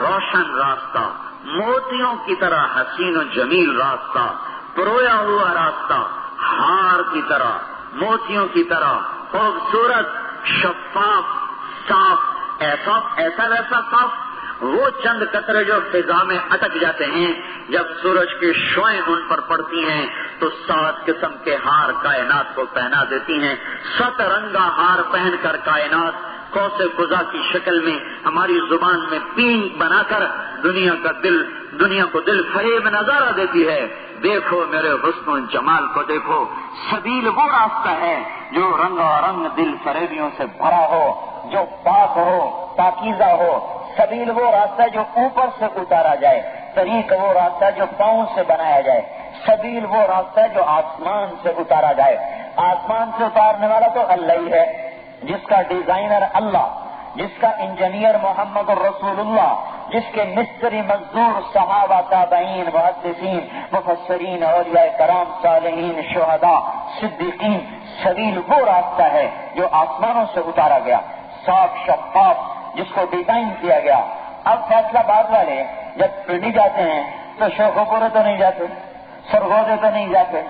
روشن راستہ, موتیوں کی طرح حسین و جمیل راستہ, پرویا ہوا راستہ, ہار کی طرح, موتیوں کی طرح خوبصورت, شفاف, صاف, ایسا ویسا صاف. وہ چند قطرے جو فضا میں اٹک جاتے ہیں جب سورج کی شعائیں ان پر پڑتی ہیں تو 7 قسم کے ہار کائنات کو پہنا دیتی ہیں. 7 رنگا ہار پہن کر کائنات قوس قزح کی شکل میں ہماری زبان میں پینک بنا کر دنیا کو دل فریب نظارہ دیتی ہے. دیکھو میرے حسن و جمال کو دیکھو. سبیل وہ راستہ ہے جو رنگ دل فریبیوں سے بھرا ہو, جو پاک ہو, پاکیزہ ہو. سبیل وہ راستہ ہے جو اوپر سے اتارا جائے, طریق وہ راستہ ہے جو پاؤں سے بنایا جائے. سبیل وہ راستہ ہے جو آسمان سے اتارا جائے. آسمان سے اتارنے والا تو اللہ ہی ہے, جس کا ڈیزائنر اللہ, جس کا انجینئر محمد الرسول اللہ, جس کے مستری مزدور صحابہ, تابعین, محدثین, مفسرین, اولیاء کرام, صالحین, شہداء, صدیقین. سبیل وہ راستہ ہے جو آسمانوں سے اتارا گیا, صاف شفاف, جس کو ڈیزائن کیا گیا. اب فیصلہ باد والے جب پنڈی جاتے ہیں تو شیخو پورے تو نہیں جاتے, سرگوزے تو نہیں جاتے.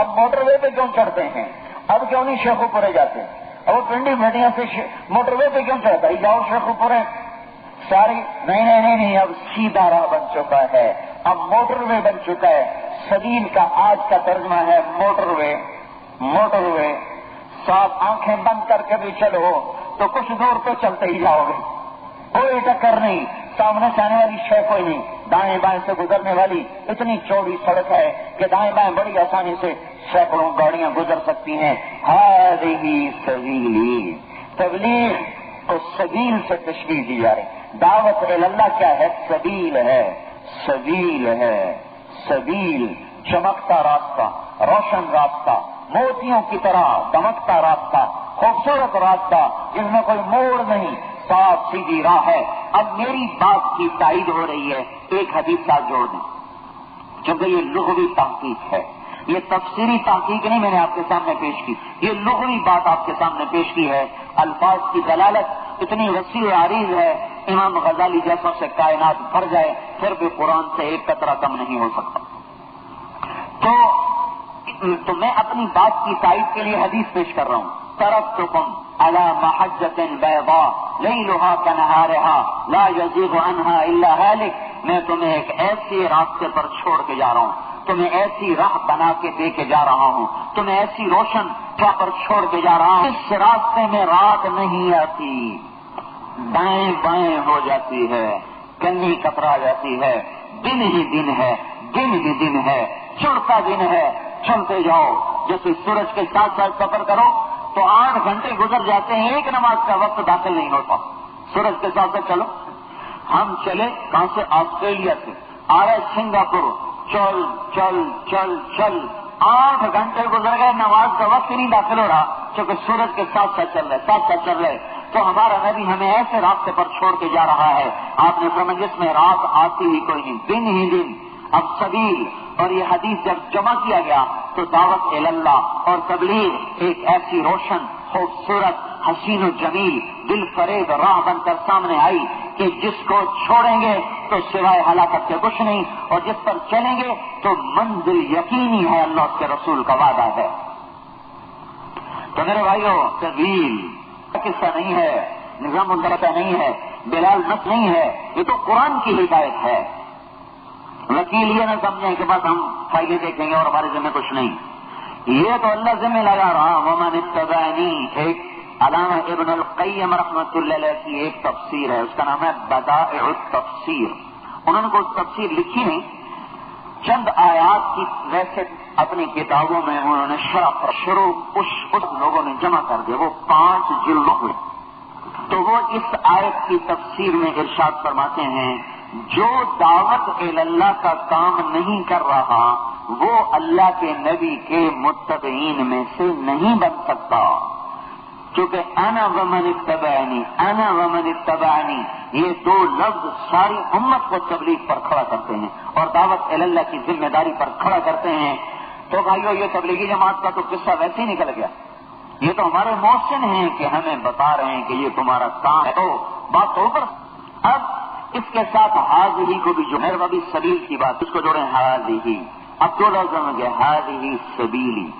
اب موٹر وے پہ کیوں چڑھتے ہیں؟ اب کیوں نہیں شیخو پورے جاتے؟ اب وہ پنڈی بھٹیاں سے موٹر وے پہ کیوں چڑھتا ہے؟ جاؤ شیخو پورے ساری. نہیں, اب سیدھا راہ بن چکا ہے, اب موٹر وے بن چکا ہے. سبیل کا آج کا ترجمہ ہے موٹر وے. صاف آنکھیں بند کر کے بھی چلو تو کچھ دور تو چلتے ہی جاؤ گے, کوئی ٹکر نہیں, سامنے سے آنے والی شے کوئی نہیں, دائیں بائیں سے گزرنے والی اتنی چوڑی سڑک ہے کہ دائیں بائیں بڑی آسانی سے سینکڑوں گاڑیاں گزر سکتی ہیں. ہذہ سبیلی, تبلیغ کو سبیل سے تشبیہ دی جا رہی. دعوت اللہ کیا ہے؟ سبیل ہے. سبیل چمکتا راستہ, روشن راستہ, موتیوں کی طرح دمکتا راستہ, خوبصورت راستہ جس میں کوئی موڑ نہیں, صاف سیدھی راہ ہے. اب میری بات کی تائید ہو رہی ہے, ایک حدیث ساتھ جوڑ دیں کیونکہ یہ لغوی تحقیق ہے. یہ تفسیری تحقیق نہیں میں نے آپ کے سامنے پیش کی، یہ لغوی بات آپ کے سامنے پیش کی ہے. الفاظ کی دلالت اتنی وسیع و عریض ہے، امام غزالی جیسوں سے کائنات بھر جائے پھر بھی قرآن سے ایک قطرہ کم نہیں ہو سکتا. تو میں اپنی بات کی تائید کے لیے حدیث پیش کر رہا ہوں. ترکتکم علی محجۃ بیضاء لیلھا کنہارھا لا یزیغ عنہا الا ہالک. میں تمہیں ایک ایسے راستے پر چھوڑ کے جا رہا ہوں، تمہیں ایسی راہ بنا کے دے کے جا رہا ہوں، تمہیں ایسی روشن راہ پر چھوڑ کے جا رہا ہوں. اس راستے میں رات نہیں آتی، دائیں بائیں ہو جاتی ہے، کنی کترا جاتی ہے، دن ہی دن ہے، دن ہی دن ہے، چڑھتا دن ہے. چلتے جاؤ، جیسے سورج کے ساتھ ساتھ سفر کرو تو 8 گھنٹے گزر جاتے ہیں، ایک نماز کا وقت داخل نہیں ہوتا. سورج کے ساتھ ساتھ چلو. ہم چلے کہاں سے؟ آسٹریلیا سے آ رہے سنگاپور، چل چل چل چل 8 گھنٹے گزر گئے، نماز کا وقت ہی نہیں داخل ہو رہا کیونکہ سورج کے ساتھ ساتھ چل رہے، ساتھ ساتھ چل رہے. تو ہمارا نبی ہمیں ایسے راستے پر چھوڑ کے جا رہا ہے، آپ نے فرمایا جس میں رات آتی ہی کوئی نہیں، دن ہی دن. اب سبیل اور یہ حدیث جب جمع کیا گیا تو دعوت اللہ اور تبلیغ ایک ایسی روشن، خوبصورت، حسین و جمیل، دل فریب راہ بن کر سامنے آئی کہ جس کو چھوڑیں گے تو سوائے ہلاکت کے کچھ نہیں، اور جس پر چلیں گے تو منزل یقینی ہے، اللہ اس کے رسول کا وعدہ ہے. تو میرے بھائیوں، سبیل قصہ نہیں ہے، نظام الدرجہ نہیں ہے، بلال نس نہیں ہے، یہ تو قرآن کی ہدایت ہے. وکیل یہ نہ سمجھیں کہ بس ہم فائلیں دیکھیں گے اور ہمارے ذمہ کچھ نہیں، یہ تو اللہ ذمہ لگا رہا. ومن اتبعنی، ایک علامہ ابن القیم رحمۃ اللہ علیہ کی ایک تفسیر ہے، اس کا نام ہے بدائع التفسیر. انہوں نے کوئی تفسیر لکھی نہیں، چند آیات کی ویسے اپنی کتابوں میں انہوں نے شروع اس لوگوں نے جمع کر دیا، وہ 5 جلد ہوئے. تو وہ اس آیت کی تفسیر میں ارشاد فرماتے ہیں جو دعوت اللہ کا کام نہیں کر رہا وہ اللہ کے نبی کے متبعین میں سے نہیں بن سکتا، کیونکہ انا ومن اتبعنی، انا ومن اتبعنی یہ 2 لفظ ساری امت کو تبلیغ پر کھڑا کرتے ہیں اور دعوت اللہ کی ذمہ داری پر کھڑا کرتے ہیں. تو بھائیو، یہ تبلیغی جماعت کا تو قصہ ویسے ہی نکل گیا. یہ تو ہمارے محسن ہیں کہ ہمیں بتا رہے ہیں کہ یہ تمہارا کام ہے. تو بات تو اوپر. اب اس کے ساتھ حاضری کو بھی جو ہے ابھی سبیل کی بات، اس کو جوڑیں حاضری. اب 2 لفظ ہوں گے، حاضری سبیلی،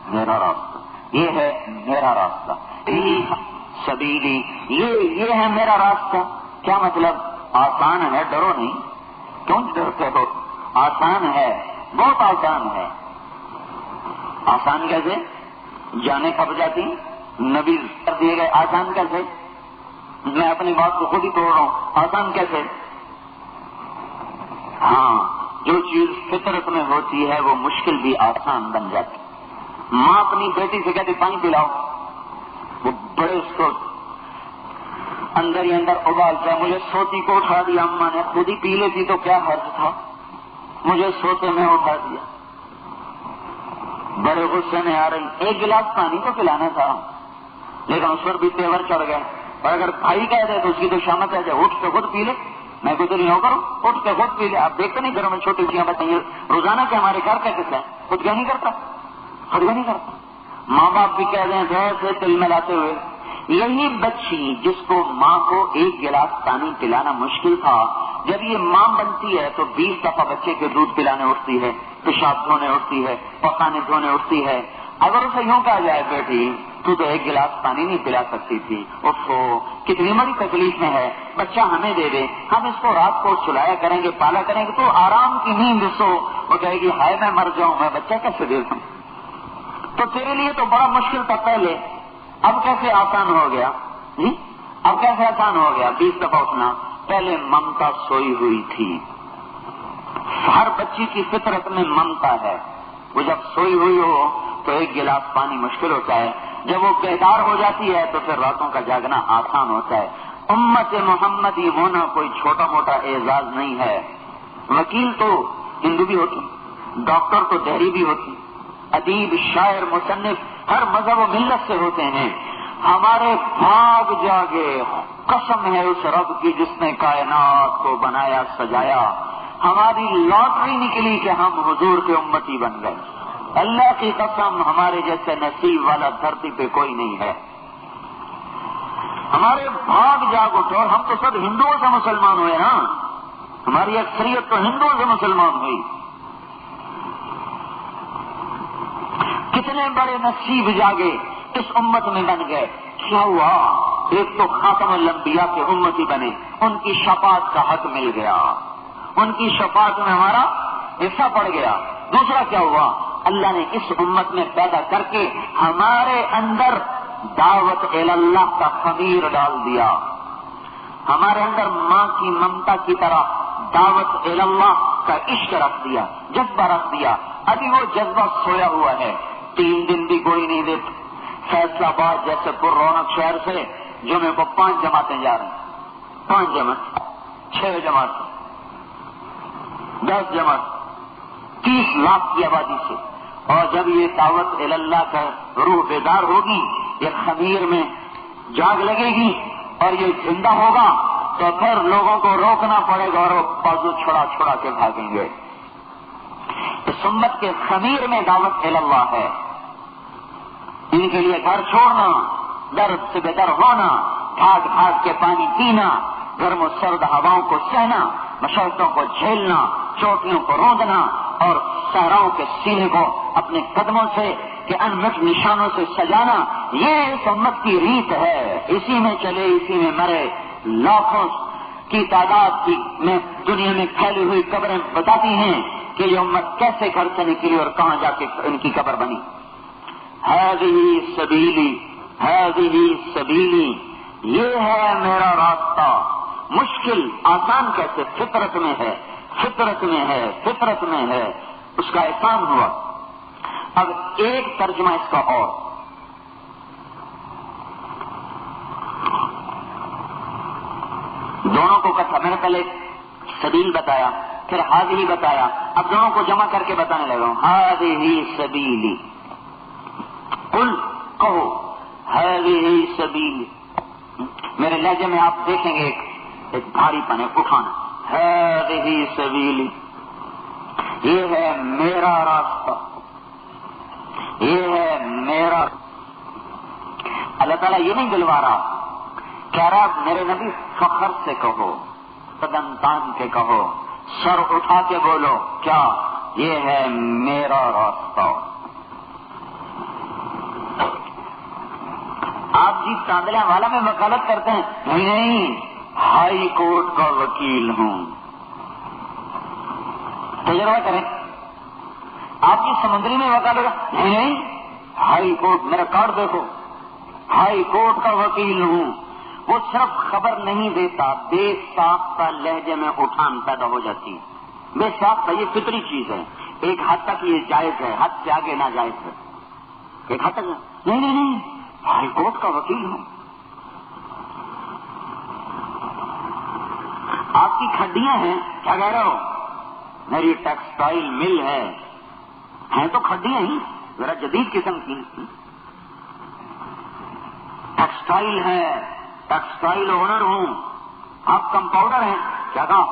میرا راستہ، یہ ہے میرا راستہ. سبیلی یہ ہے میرا راستہ. کیا مطلب؟ آسان ہے، ڈرو نہیں. کیوں ڈرتے ہو؟ آسان ہے، بہت آسان ہے. آسان کیسے؟ جانے کب جاتی نبی کر دیے گئے. آسان کیسے؟ میں اپنی بات کو خود ہی توڑ رہا ہوں. آسان کیسے؟ ہاں، جو چیز فطرت میں ہوتی ہے وہ مشکل بھی آسان بن جاتی. ماں اپنی بیٹی سے کہتی پانی پلاؤ، وہ بڑے اس کو اندر ہی اندر ابالتا ہے. مجھے سوتی کو اٹھا دیا اماں نے، خود ہی پی لیتی تو کیا حرج تھا، مجھے سوتے میں اٹھا دیا. بڑے غصے میں آ رہی، 1 گلاس پانی تو پلانا تھا، لیکن اس پر بھی تیور چڑھ گئے. اور اگر بھائی کہہ دے تو اس کی تو شامت ہے، اٹھ کے خود پی لے، میں کوئی تو نہیں ہو کروں، اٹھ کے خود پی لے. آپ دیکھتے نہیں گھروں میں چھوٹی چیزیں بتائیے روزانہ کہ ہمارے گھر کا قصہ ہے، خود کیا نہیں کرتا، خود کیا نہیں کرتا. ماں باپ بھی کہہ دیں سے تل میں لاتے ہوئے. یہی بچی جس کو ماں کو 1 گلاس پانی پلانا مشکل تھا، جب یہ ماں بنتی ہے تو 20 دفعہ بچے کے دودھ پلانے اٹھتی ہے، پیشاب دھونے اٹھتی ہے، پخانے دھونے اٹھتی ہے. اگر اسے یوں کہا جائے بیٹی تو 1 گلاس پانی نہیں پلا سکتی تھی، کتنی بڑی تکلیف میں ہے، بچہ ہمیں دے دے، ہم اس کو رات کو سلایا کریں گے، پالا کریں گے، تو آرام کی نیند سو. وہ کہے گی ہائے میں مر جاؤں، میں بچہ کیسے دے دوں. تو تیرے لیے تو بڑا مشکل تھا پہلے، اب کیسے آسان ہو گیا؟ اب کیسے آسان ہو گیا؟ 20 دفعہ اٹھنا. پہلے ممتا سوئی ہوئی تھی. ہر بچی کی فطرت میں ممتا ہے، وہ جب سوئی ہوئی ہو تو 1 گلاس پانی مشکل ہوتا ہے، جب وہ بیدار ہو جاتی ہے تو پھر راتوں کا جاگنا آسان ہوتا ہے. امت محمدی ہونا کوئی چھوٹا موٹا اعزاز نہیں ہے. وکیل تو ہندو بھی ہوتی، ڈاکٹر تو دہری بھی ہوتی، ادیب، شاعر، مصنف ہر مذہب و ملت سے ہوتے ہیں. ہمارے بھاگ جاگے، قسم ہے اس رب کی جس نے کائنات کو بنایا سجایا، ہماری لاٹری نکلی کہ ہم حضور کے امتی بن گئے. اللہ کی قسم ہمارے جیسے نصیب والا دھرتی پہ کوئی نہیں ہے. ہمارے بھاگ جاگ اٹھو. اور ہم تو سب ہندوؤں سے مسلمان ہوئے نا, ہماری اکثریت تو ہندوؤں سے مسلمان ہوئی. کتنے بڑے نصیب جاگے اس امت میں بن گئے. کیا ہوا؟ ایک تو خاتم الانبیاء کے امتی بنے, ان کی شفاعت کا حق مل گیا, ان کی شفاعت میں ہمارا حصہ پڑ گیا. دوسرا کیا ہوا؟ اللہ نے اس امت میں پیدا کر کے ہمارے اندر دعوت اللہ کا خمیر ڈال دیا. ہمارے اندر ماں کی ممتا کی طرح دعوت اللہ کا عشق رکھ دیا, جذبہ رکھ دیا. ابھی وہ جذبہ سویا ہوا ہے. 3 دن بھی کوئی نہیں دیتا. فیصلہ آباد جیسے پر رونق شہر سے جمعے کو 5 جماعتیں جا رہی ہیں. 5 جماعت, 6 جماعت, 10 جماعت, 30 لاکھ کی آبادی سے. اور جب یہ دعوت اللہ کا روح بیدار ہوگی, یہ خمیر میں جاگ لگے گی اور یہ زندہ ہوگا, تو پھر لوگوں کو روکنا پڑے گا اور وہ بازو چھڑا چھڑا کے بھاگیں گے. اس امت کے خمیر میں دعوت اللہ ہے. ان کے لیے گھر چھوڑنا, درد سے بے در ہونا, بھاگ بھاگ کے پانی پینا, گرم و سرد ہواؤں کو سہنا, مشقتوں کو جھیلنا, چوٹیوں کو روندنا اور صحراؤں کے سینے کو اپنے قدموں سے کہ انمٹ نشانوں سے سجانا, یہ اس امت کی ریت ہے. اسی میں چلے, اسی میں مرے. لاکھوں کی تعداد کی میں دنیا میں پھیلی ہوئی قبریں بتاتی ہیں کہ یہ امت کیسے گھر سے نکلی اور کہاں جا کے ان کی قبر بنی. هذه سبیلی, هذه سبیلی, یہ ہے میرا راستہ. مشکل آسان کیسے؟ فطرت میں ہے, فطرت میں ہے, فطرت میں ہے. اس کا احسان ہوا. اب ایک ترجمہ اس کا اور, دونوں کو کٹھا. میں نے پہلے سبیل بتایا, پھر ہاذی بتایا, اب دونوں کو جمع کر کے بتانے لگا ہوں. ہاذی سبیلی, قل کہو ہاذی سبیلی. میرے لہجے میں آپ دیکھیں گے ایک بھاری پن ہے, اٹھانا. ہاذی سبیلی, یہ ہے میرا راستہ, یہ ہے میرا. اللہ تعالیٰ یہ نہیں دلوا رہا, کہہ رہا میرے نبی فخر سے کہو, قدم تان کے کہو, سر اٹھا کے بولو, کیا یہ ہے میرا راستہ. آپ جی تاندلہ والا میں وکالت کرتے ہیں, نہیں ہائی کورٹ کا وکیل ہوں. تجربہ کریں. آپ کی سمندری میں وکالت, نہیں ہائی کورٹ, میرا کارڈ دیکھو, ہائی کورٹ کا وکیل ہوں. وہ صرف خبر نہیں دیتا, بے ساختہ لہجے میں اٹھان پیدا ہو جاتی ہے. بے ساختہ یہ فطری چیز ہے. ایک حد تک یہ جائز ہے, حد سے آگے ناجائز ہے. ایک حد تک نہیں نہیں نہیں, ہائی کورٹ کا وکیل ہوں. آپ کی کھڈیاں ہیں, کیا کہہ رہے ہو؟ میری ٹیکسٹائل مل ہے. ہیں تو کھڈیاں ہی, ذرا جدید قسم کی ٹیکسٹائل ہے, ٹیکسٹائل اونر ہوں. آپ کمپاؤڈر ہیں, کیا کہا؟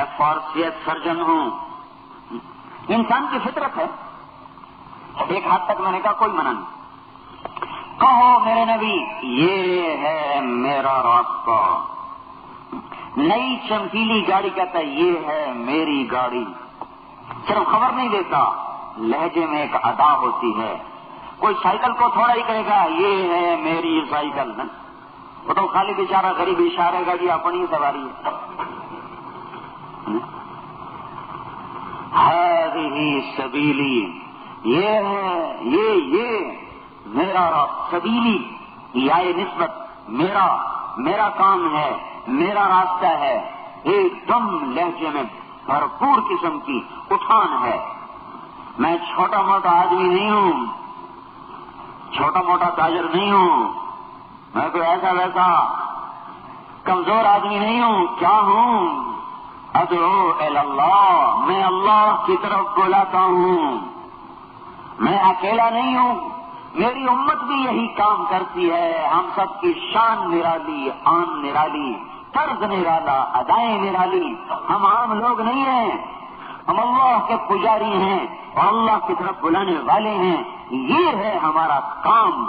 FRCS سرجن ہوں. انسان کی فطرت ہے. ایک حد تک میں نے کہا کوئی منع نہیں. کہو میرے نبی یہ ہے میرا راستہ. نئی چمکیلی گاڑی کہتا ہے یہ ہے میری گاڑی. صرف خبر نہیں دیتا, لہجے میں ایک ادا ہوتی ہے. کوئی سائیکل کو تھوڑا ہی کہے گا یہ ہے میری سائیکل, وہ تو خالی بیچارہ غریب اشارے گا کہ اپنی سواری ہے. ہذہ سبیلی, یہ ہے یہ میرا سبیلی, یہ نسبت میرا, میرا کام ہے, میرا راستہ ہے. ایک دم لہجے میں بھرپور قسم کی اٹھان ہے. میں چھوٹا موٹا آدمی نہیں ہوں, چھوٹا موٹا تاجر نہیں ہوں, میں کوئی ایسا ویسا کمزور آدمی نہیں ہوں. کیا ہوں؟ ادعو الی اللہ, میں اللہ کی طرف بلاتا ہوں. میں اکیلا نہیں ہوں, میری امت بھی یہی کام کرتی ہے. ہم سب کی شان نرالی, آن نرالی, طرز نرالا, ادائیں نرالی. ہم عام لوگ نہیں ہیں. ہم اللہ کے پجاری ہیں اور اللہ کی طرف بلانے والے ہیں. یہ ہے ہمارا کام.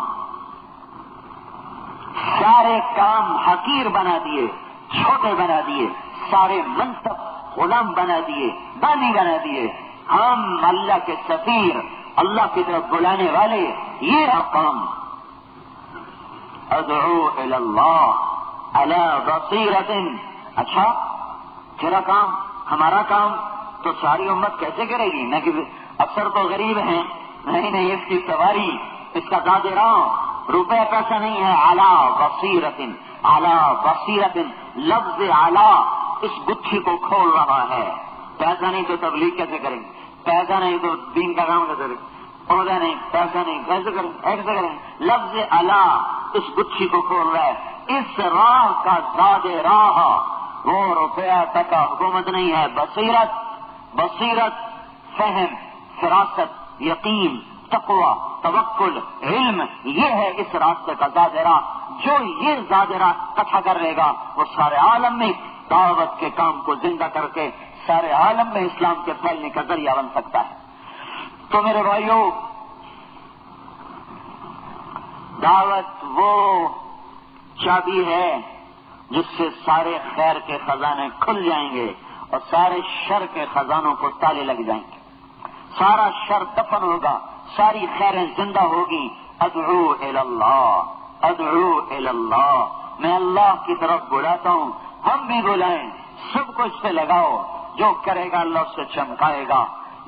سارے کام حقیر بنا دیے, چھوٹے بنا دیے, سارے منصب غلام بنا دیے, بانی بنا دیے. ہم اللہ کے سفیر, اللہ کی طرف بلانے والے, یہ ہے کام. ادعو الی اللہ علی بصیرۃ. اچھا تیرا کام, ہمارا کام تو ساری امت کیسے کرے گی؟ نہ کہ افسر تو غریب ہیں, نہیں اس کی سواری, اس کا داد راہ روپے پیسہ نہیں ہے. علی بصیرۃ, علی بصیرۃ, لفظ علی اس گتھی کو کھول رہا ہے. پیسہ نہیں تو تبلیغ کیسے کریں گے؟ پیسہ نہیں تو دین کا کام کیسے کریں گے؟ عہدہ نہیں, پیسہ نہیں, کیسے کریں گے؟ ایسے کریں گے. لفظ علی اس گتھی کو کھول رہا ہے. اس راہ کا زاد راہ وہ روپیہ تک حکومت نہیں ہے. بصیرت, بصیرت, فہم, فراست, یقین, تقوی, توکل, علم, یہ ہے اس راستے کا زاد راہ. جو یہ زاد راہ کٹھا کر لے گا وہ سارے عالم میں دعوت کے کام کو زندہ کر کے سارے عالم میں اسلام کے پھیلنے کا ذریعہ بن سکتا ہے. تو میرے بھائیوں, دعوت وہ چابی ہے جس سے سارے خیر کے خزانے کھل جائیں گے اور سارے شر کے خزانوں کو تالے لگ جائیں گے. سارا شر دفن ہوگا, ساری خیریں زندہ ہوگی. ادعو الی اللہ, ادعو الی اللہ, میں اللہ کی طرف بلاتا ہوں. ہم بھی بلائیں, سب کو اس پہ لگاؤ. جو کرے گا اللہ اس سے چمکائے گا.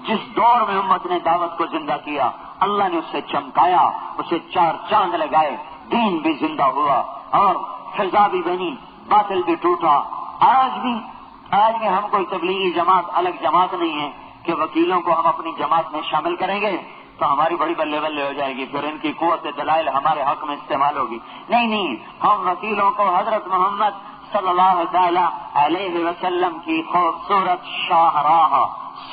جس دور میں امت نے دعوت کو زندہ کیا اللہ نے اسے چمکایا, اسے 4 چاند لگائے, دین بھی زندہ ہوا اور فضا بھی بنی, باطل بھی ٹوٹا. آج بھی ہم کوئی تبلیغی جماعت الگ جماعت نہیں ہے کہ وکیلوں کو ہم اپنی جماعت میں شامل کریں گے تو ہماری بڑی بلے بلے ہو جائے گی, پھر ان کی قوت دلائل ہمارے حق میں استعمال ہوگی. نہیں, ہم وکیلوں کو حضرت محمد صلی اللہ تعالی علیہ وسلم کی خوبصورت شاہراہ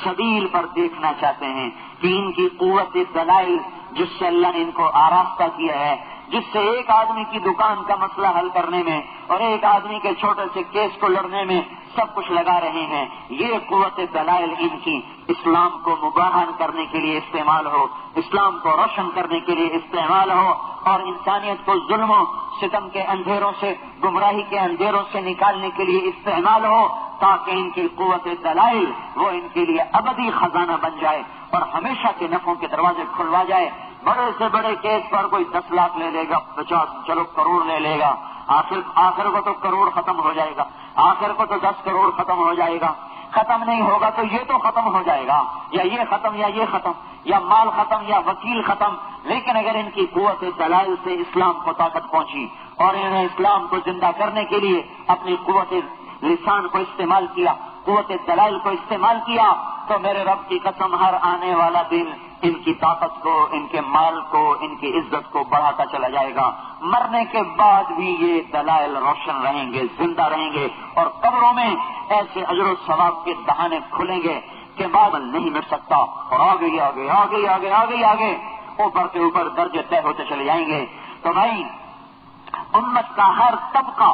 سبیل پر دیکھنا چاہتے ہیں کہ ان کی قوت دلائل جس سے اللہ نے ان کو آراستہ کیا ہے, جس سے ایک آدمی کی دکان کا مسئلہ حل کرنے میں اور ایک آدمی کے چھوٹے سے کیس کو لڑنے میں سب کچھ لگا رہے ہیں. یہ قوت دلائل ان کی اسلام کو مباحن کرنے کے لیے استعمال ہو, اسلام کو روشن کرنے کے لیے استعمال ہو اور انسانیت کو ظلم و ستم کے اندھیروں سے, گمراہی کے اندھیروں سے نکالنے کے لیے استعمال ہو, تاکہ ان کی قوت دلائل وہ ان کے لیے ابدی خزانہ بن جائے اور ہمیشہ کے نفعوں کے دروازے کھلوا جائے. بڑے سے بڑے کیس پر کوئی 10 لاکھ لے لے گا, 50 کروڑ لے لے گا, آخر کو تو کروڑ ختم ہو جائے گا, آخر کو تو 10 کروڑ ختم ہو جائے گا. ختم نہیں ہوگا تو یہ تو ختم ہو جائے گا, یا یہ ختم یا یہ ختم, یا مال ختم یا وکیل ختم. لیکن اگر ان کی قوت دلائل سے اسلام کو طاقت پہنچی اور انہیں اسلام کو زندہ کرنے کے لیے اپنی قوت لسان کو استعمال کیا, قوت دلائل کو استعمال کیا, تو میرے رب کی قسم ہر آنے والا دن ان کی طاقت کو, ان کے مال کو, ان کی عزت کو بڑھاتا چلا جائے گا. مرنے کے بعد بھی یہ دلائل روشن رہیں گے, زندہ رہیں گے اور قبروں میں ایسے اجر و ثواب کے دہانے کھلیں گے کہ بادل نہیں مٹ سکتا, اور آگے آگے آگے آگے آگے آگے اوپر کے اوپر درجے طے ہوتے چلے جائیں گے. تو بھائی, امت کا ہر طبقہ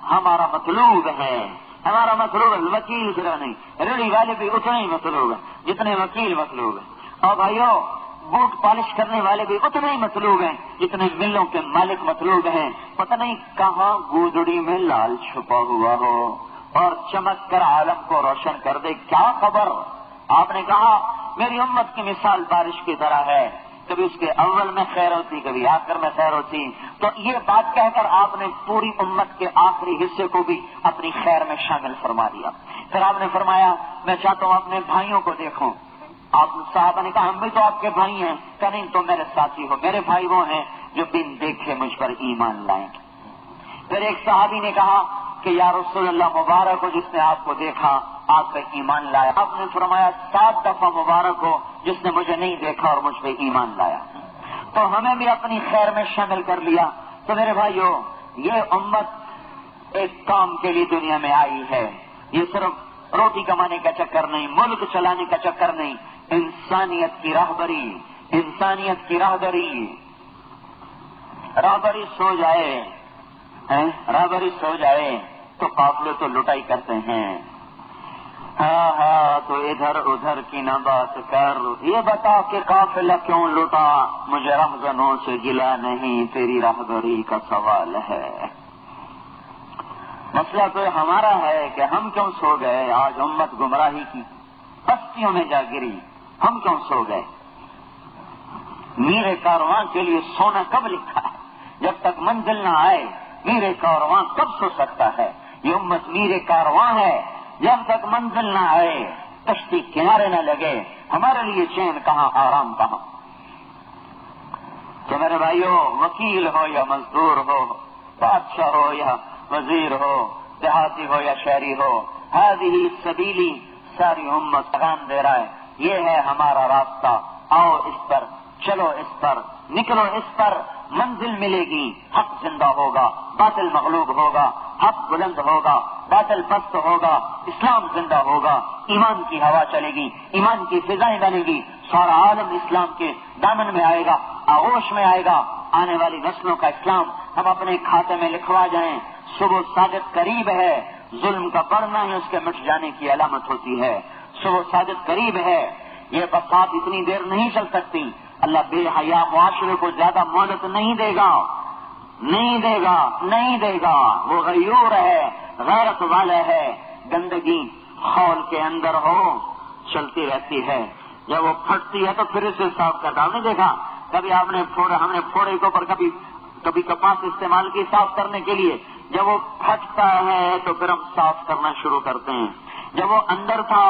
ہمارا مطلوب ہے, ہمارا مطلوب ہے. وکیل صرف نہیں, ریڑھی والے بھی اتنے ہی مطلوب ہیں جتنے وکیل مطلوب ہیں. اور بھائیو, بوٹ پالش کرنے والے بھی اتنے ہی مطلوب ہیں جتنے ملوں کے مالک مطلوب ہیں. پتہ نہیں کہاں گودڑی میں لال چھپا ہوا ہو اور چمک کر عالم کو روشن کر دے, کیا خبر. آپ نے کہا میری امت کی مثال بارش کی طرح ہے, کبھی اس کے اول میں خیر ہوتی, کبھی آخر میں خیر ہوتی. تو یہ بات کہہ کر آپ نے پوری امت کے آخری حصے کو بھی اپنی خیر میں شامل فرما دیا. پھر آپ نے فرمایا میں چاہتا ہوں اپنے بھائیوں کو دیکھوں. آپ صحابہ نے کہا ہم بھی تو آپ کے بھائی ہیں. کہ نہیں, تو میرے ساتھی ہو, میرے بھائی وہ ہیں جو بن دیکھے مجھ پر ایمان لائیں گے. پھر ایک صحابی نے کہا کہ یا رسول اللہ, مبارک ہو جس نے آپ کو دیکھا, آپ پہ ایمان لایا. آپ نے فرمایا 7 دفعہ مبارک ہو جس نے مجھے نہیں دیکھا اور مجھ پہ ایمان لایا. تو ہمیں بھی اپنی خیر میں شامل کر لیا. تو میرے بھائیو, یہ امت ایک کام کے لیے دنیا میں آئی ہے. یہ صرف روٹی کمانے کا چکر نہیں, ملک چلانے کا چکر نہیں, انسانیت کی راہبری, انسانیت کی راہبری. راہبری سو جائے تو قافلے تو لٹائی کرتے ہیں. ہاں تو ادھر ادھر کی نہ بات کر، یہ بتا کہ قافلہ کیوں لوٹا، مجھے رہزنوں سے گلا نہیں، تیری راہبری کا سوال ہے۔ مسئلہ تو ہمارا ہے کہ ہم کیوں سو گئے، آج امت گمراہی کی بستیوں میں جا گری، ہم کیوں سو گئے؟ میرے کارواں کے لیے سونا کب لکھا ہے؟ جب تک منزل نہ آئے میرے کارواں کب سو سکتا ہے؟ یہ امت میرے کارواں ہے، جب تک منزل نہ آئے، کشتی کنارے نہ لگے، ہمارے لیے چین کہاں، آرام کہاں؟ کہ میرے بھائیو، وکیل ہو یا مزدور ہو، بادشاہ ہو یا وزیر ہو، دیہاتی ہو یا شہری ہو، ہذہ سبیلی، ساری امت پیغام دے رہا ہے، یہ ہے ہمارا راستہ، آؤ اس پر، چلو اس پر، نکلو اس پر، منزل ملے گی، حق زندہ ہوگا، باطل مغلوب ہوگا، حق بلند ہوگا، باطل پست ہوگا، اسلام زندہ ہوگا، ایمان کی ہوا چلے گی، ایمان کی فضائیں بنے گی، سارا عالم اسلام کے دامن میں آئے گا، آغوش میں آئے گا، آنے والی نسلوں کا اسلام ہم اپنے کھاتے میں لکھوا جائیں۔ صبح صادق قریب ہے، ظلم کا بڑھنا ہی اس کے مٹ جانے کی علامت ہوتی ہے۔ صبح صادق قریب ہے، یہ بسات اتنی دیر نہیں چل سکتی، اللہ بے حیا معاشرے کو زیادہ مہلت نہیں دے گا، نہیں دے گا، نہیں دے گا۔ وہ غیور ہے، غیرت والا ہے، گندگی خول کے اندر ہو چلتی رہتی ہے، جب وہ پھٹتی ہے تو پھر اسے صاف کرتا۔ ہم نے دیکھا کبھی ہم نے پھوڑے کے اوپر کبھی کپاس استعمال کی صاف کرنے کے لیے، جب وہ پھٹتا ہے تو پھر ہم صاف کرنا شروع کرتے ہیں۔ جب وہ اندر تھا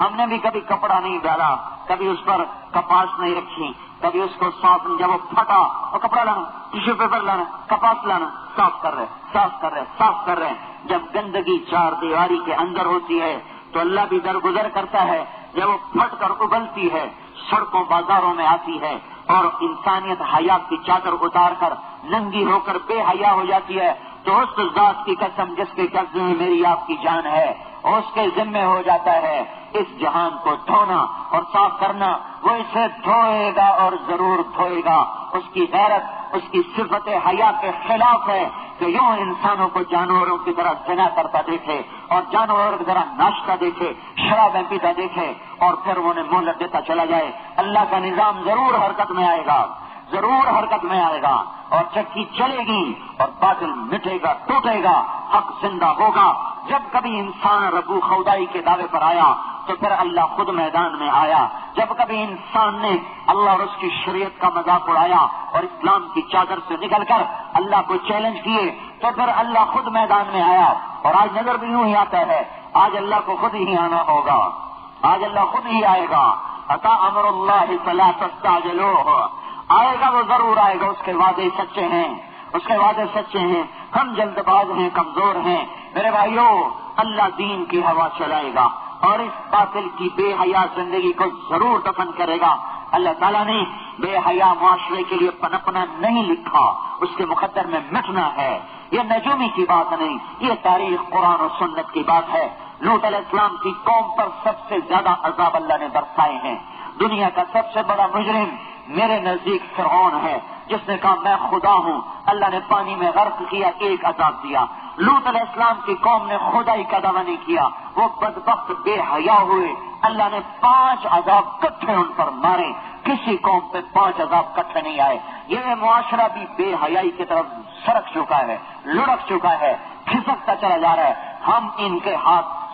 ہم نے بھی کبھی کپڑا نہیں ڈالا، کبھی اس پر کپاس نہیں رکھی، کبھی اس کو صاف نہیں، جب وہ پھٹا وہ کپڑا لانا، ٹیشو پیپر لانا، کپاس لانا، صاف کر رہے، صاف کر رہے، صاف کر رہے۔ جب گندگی چار دیواری کے اندر ہوتی ہے تو اللہ بھی درگزر کرتا ہے، جب وہ پھٹ کر ابلتی ہے، سڑکوں بازاروں میں آتی ہے اور انسانیت حیا کی چادر اتار کر ننگی ہو کر بے حیا ہو جاتی ہے، تو اس ذات کی قسم جس کے قبضے میں میری آپ کی جان ہے، اس کے ذمے ہو جاتا ہے اس جہان کو دھونا اور صاف کرنا۔ وہ اسے دھوئے گا اور ضرور دھوئے گا۔ اس کی غیرت، اس کی صفت حیا کے خلاف ہے کہ یوں انسانوں کو جانوروں کی طرح زنا کرتا دیکھے اور جانوروں کی طرح ناشتہ دیکھے، شرابیں پیتا دیکھے اور پھر انہیں مہلت دیتا چلا جائے۔ اللہ کا نظام ضرور حرکت میں آئے گا، ضرور حرکت میں آئے گا، اور چکی چلے گی اور باطل مٹے گا، ٹوٹے گا، حق زندہ ہوگا۔ جب کبھی انسان ربو خدائی کے دعوے پر آیا تو پھر اللہ خود میدان میں آیا۔ جب کبھی انسان نے اللہ اور اس کی شریعت کا مذاق اڑایا اور اسلام کی چادر سے نکل کر اللہ کو چیلنج کیے تو پھر اللہ خود میدان میں آیا۔ اور آج نظر بھی یوں ہی آتا ہے، آج اللہ کو خود ہی آنا ہوگا، آج اللہ خود ہی آئے گا۔ اتا امر اللہ فلا تستعجلوہ، آئے گا، وہ ضرور آئے گا، اس کے وعدے سچے ہیں، اس کے وعدے سچے ہیں۔ ہم جلد باز ہیں، کمزور ہیں۔ میرے بھائیوں، اللہ دین کی ہوا چلائے گا اور اس باطل کی بے حیا زندگی کو ضرور دفن کرے گا۔ اللہ تعالیٰ نے بے حیا معاشرے کے لیے پنپنا نہیں لکھا، اس کے مقدر میں مٹنا ہے۔ یہ نجومی کی بات نہیں، یہ تاریخ قرآن و سنت کی بات ہے۔ لوط علیہ السلام کی قوم پر سب سے زیادہ عذاب اللہ نے برسائے ہیں۔ دنیا کا سب سے بڑا مجرم میرے نزدیک فرعون ہے، جس نے کہا میں خدا ہوں۔ اللہ نے پانی میں غرق کیا، ایک عذاب دیا۔ لوط علیہ السلام کی قوم نے خدائی کا دعویٰ نہیں کیا، وہ بدبخت بے حیا ہوئے، اللہ نے 5 عذاب کٹھے ان پر مارے۔ کسی قوم پہ 5 عذاب کٹھے نہیں آئے۔ یہ معاشرہ بھی بے حیائی کی طرف سرک چکا ہے، لڑک چکا ہے، کھسکتا چلا جا رہا ہے۔ ہم ان کے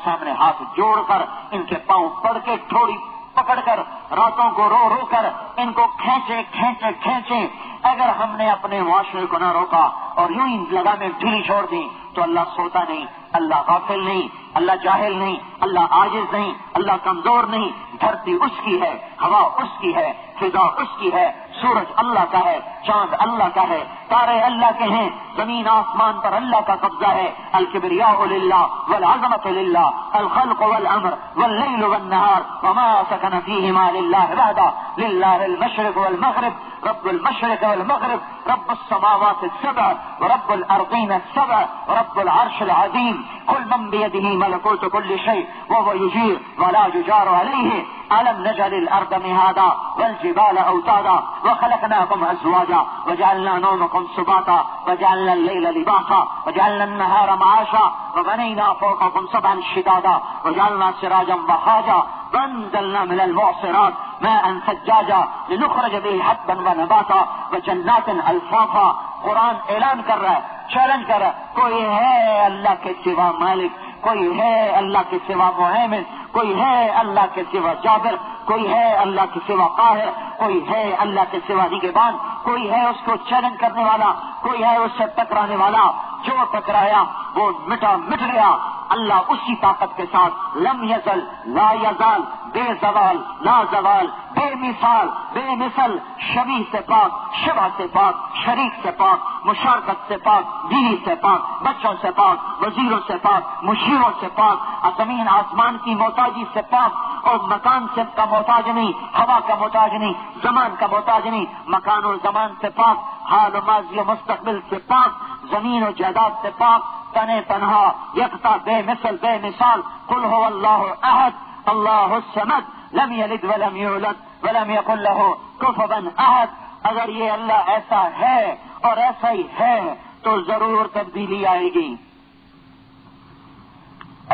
سامنے ہاتھ جوڑ کر، ان کے پاؤں پڑ کے، تھوڑی پکڑ کر، راتوں کو رو رو کر ان کو کھینچے۔ اگر ہم نے اپنے معاشرے کو نہ روکا اور یوں ہی لگامیں ڈھیلی چھوڑ دی تو اللہ سوتا نہیں، اللہ غافل نہیں، اللہ جاہل نہیں، اللہ عاجز نہیں، اللہ کمزور نہیں۔ دھرتی اس کی ہے، ہوا اس کی ہے، فضا اس کی ہے، سورج اللہ کا ہے، چاند اللہ کا ہے، تارے اللہ کے ہیں، زمین آسمان پر اللہ کا قبضہ ہے۔ الکبریاء للہ والعظمت للہ، الخلق والامر واللیل والنہار وما سکن فیہما للہ وحدہ، للہ المشرق والمغرب، رب المشرق والمغرب، رب السماوات السبع ورب الارضین السبع ورب العرش العظیم، کل من بیدہ ملکوت کل شیء وهو یجیر ولا یجار علیہ۔ ألم نجعل الأرض مهادا والجبال أوتادا وخلقناكم أزواجا وجعلنا نومكم سباتا وجعلنا الليل لباسا وجعلنا النهار معاشا وبنينا فوقكم سبعا شدادا وجعلنا سراجا وهاجا وأنزلنا من المعصرات ماء ثجاجا لنخرج به حبا ونباتا وجنات الفافا. قرآن اعلان کر رہا ہے، چیلنج کر رہا ہے، کوئی ہے اللہ کے سوا مالک، کوئی ہے اللہ کے سوا مہیمن، کوئی ہے اللہ کے سوا جابر، کوئی ہے اللہ کے سوا قاہر، کوئی ہے اللہ کے سوا نگہبان، کوئی ہے اس کو چیلنج کرنے والا، کوئی ہے اس سے ٹکرانے والا. جو ٹکرایا وہ مٹ گیا. اللہ اسی طاقت کے ساتھ لم یزل لا یزال، بے زوال لا زوال، بے مثال بے مثل، شبیہ سے پاک، شبہ سے پاک، شریک سے پاک، مشارکت سے پاک، بیوی سے پاک، بچوں سے پاک، وزیروں سے پاک، مشیروں سے پاک، زمین آسمان کی محتاجی سے پاک، اور مکان سے کا محتاج نہیں، ہوا کا محتاج نہیں، زمان کا محتاج نہیں، مکان اور زمان سے پاک، حال و ماضی و مستقبل سے پاک، زمین و جائیداد سے پاک، تنے تنہا یکتا بے مثل بے مثال. قل هو اللہ احد اللہ الصمد لم یلد ولم یولد ولم یکن له کفوا احد. اگر یہ اللہ ایسا ہے اور ایسا ہی ہے تو ضرور تبدیلی آئے گی.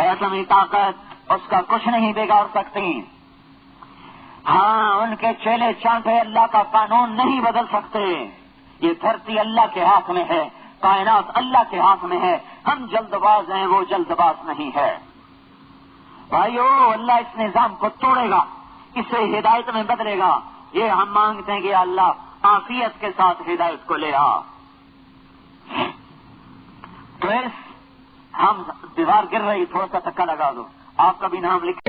ایسا طاقت اس کا کچھ نہیں بگاڑ سکتی. ہاں، ان کے چیلے چانٹے اللہ کا قانون نہیں بدل سکتے. یہ دھرتی اللہ کے ہاتھ میں ہے، کائنات اللہ کے ہاتھ میں ہے. ہم جلد باز ہیں، وہ جلد باز نہیں ہے. بھائیو، اللہ اس نظام کو توڑے گا، اسے ہدایت میں بدلے گا. یہ ہم مانگتے ہیں کہ اللہ عافیت کے ساتھ ہدایت کو لے آ. تو ہم دیوار گر رہی، تھوڑا سا دھکا لگا دو، آپ کا بھی نام لکھ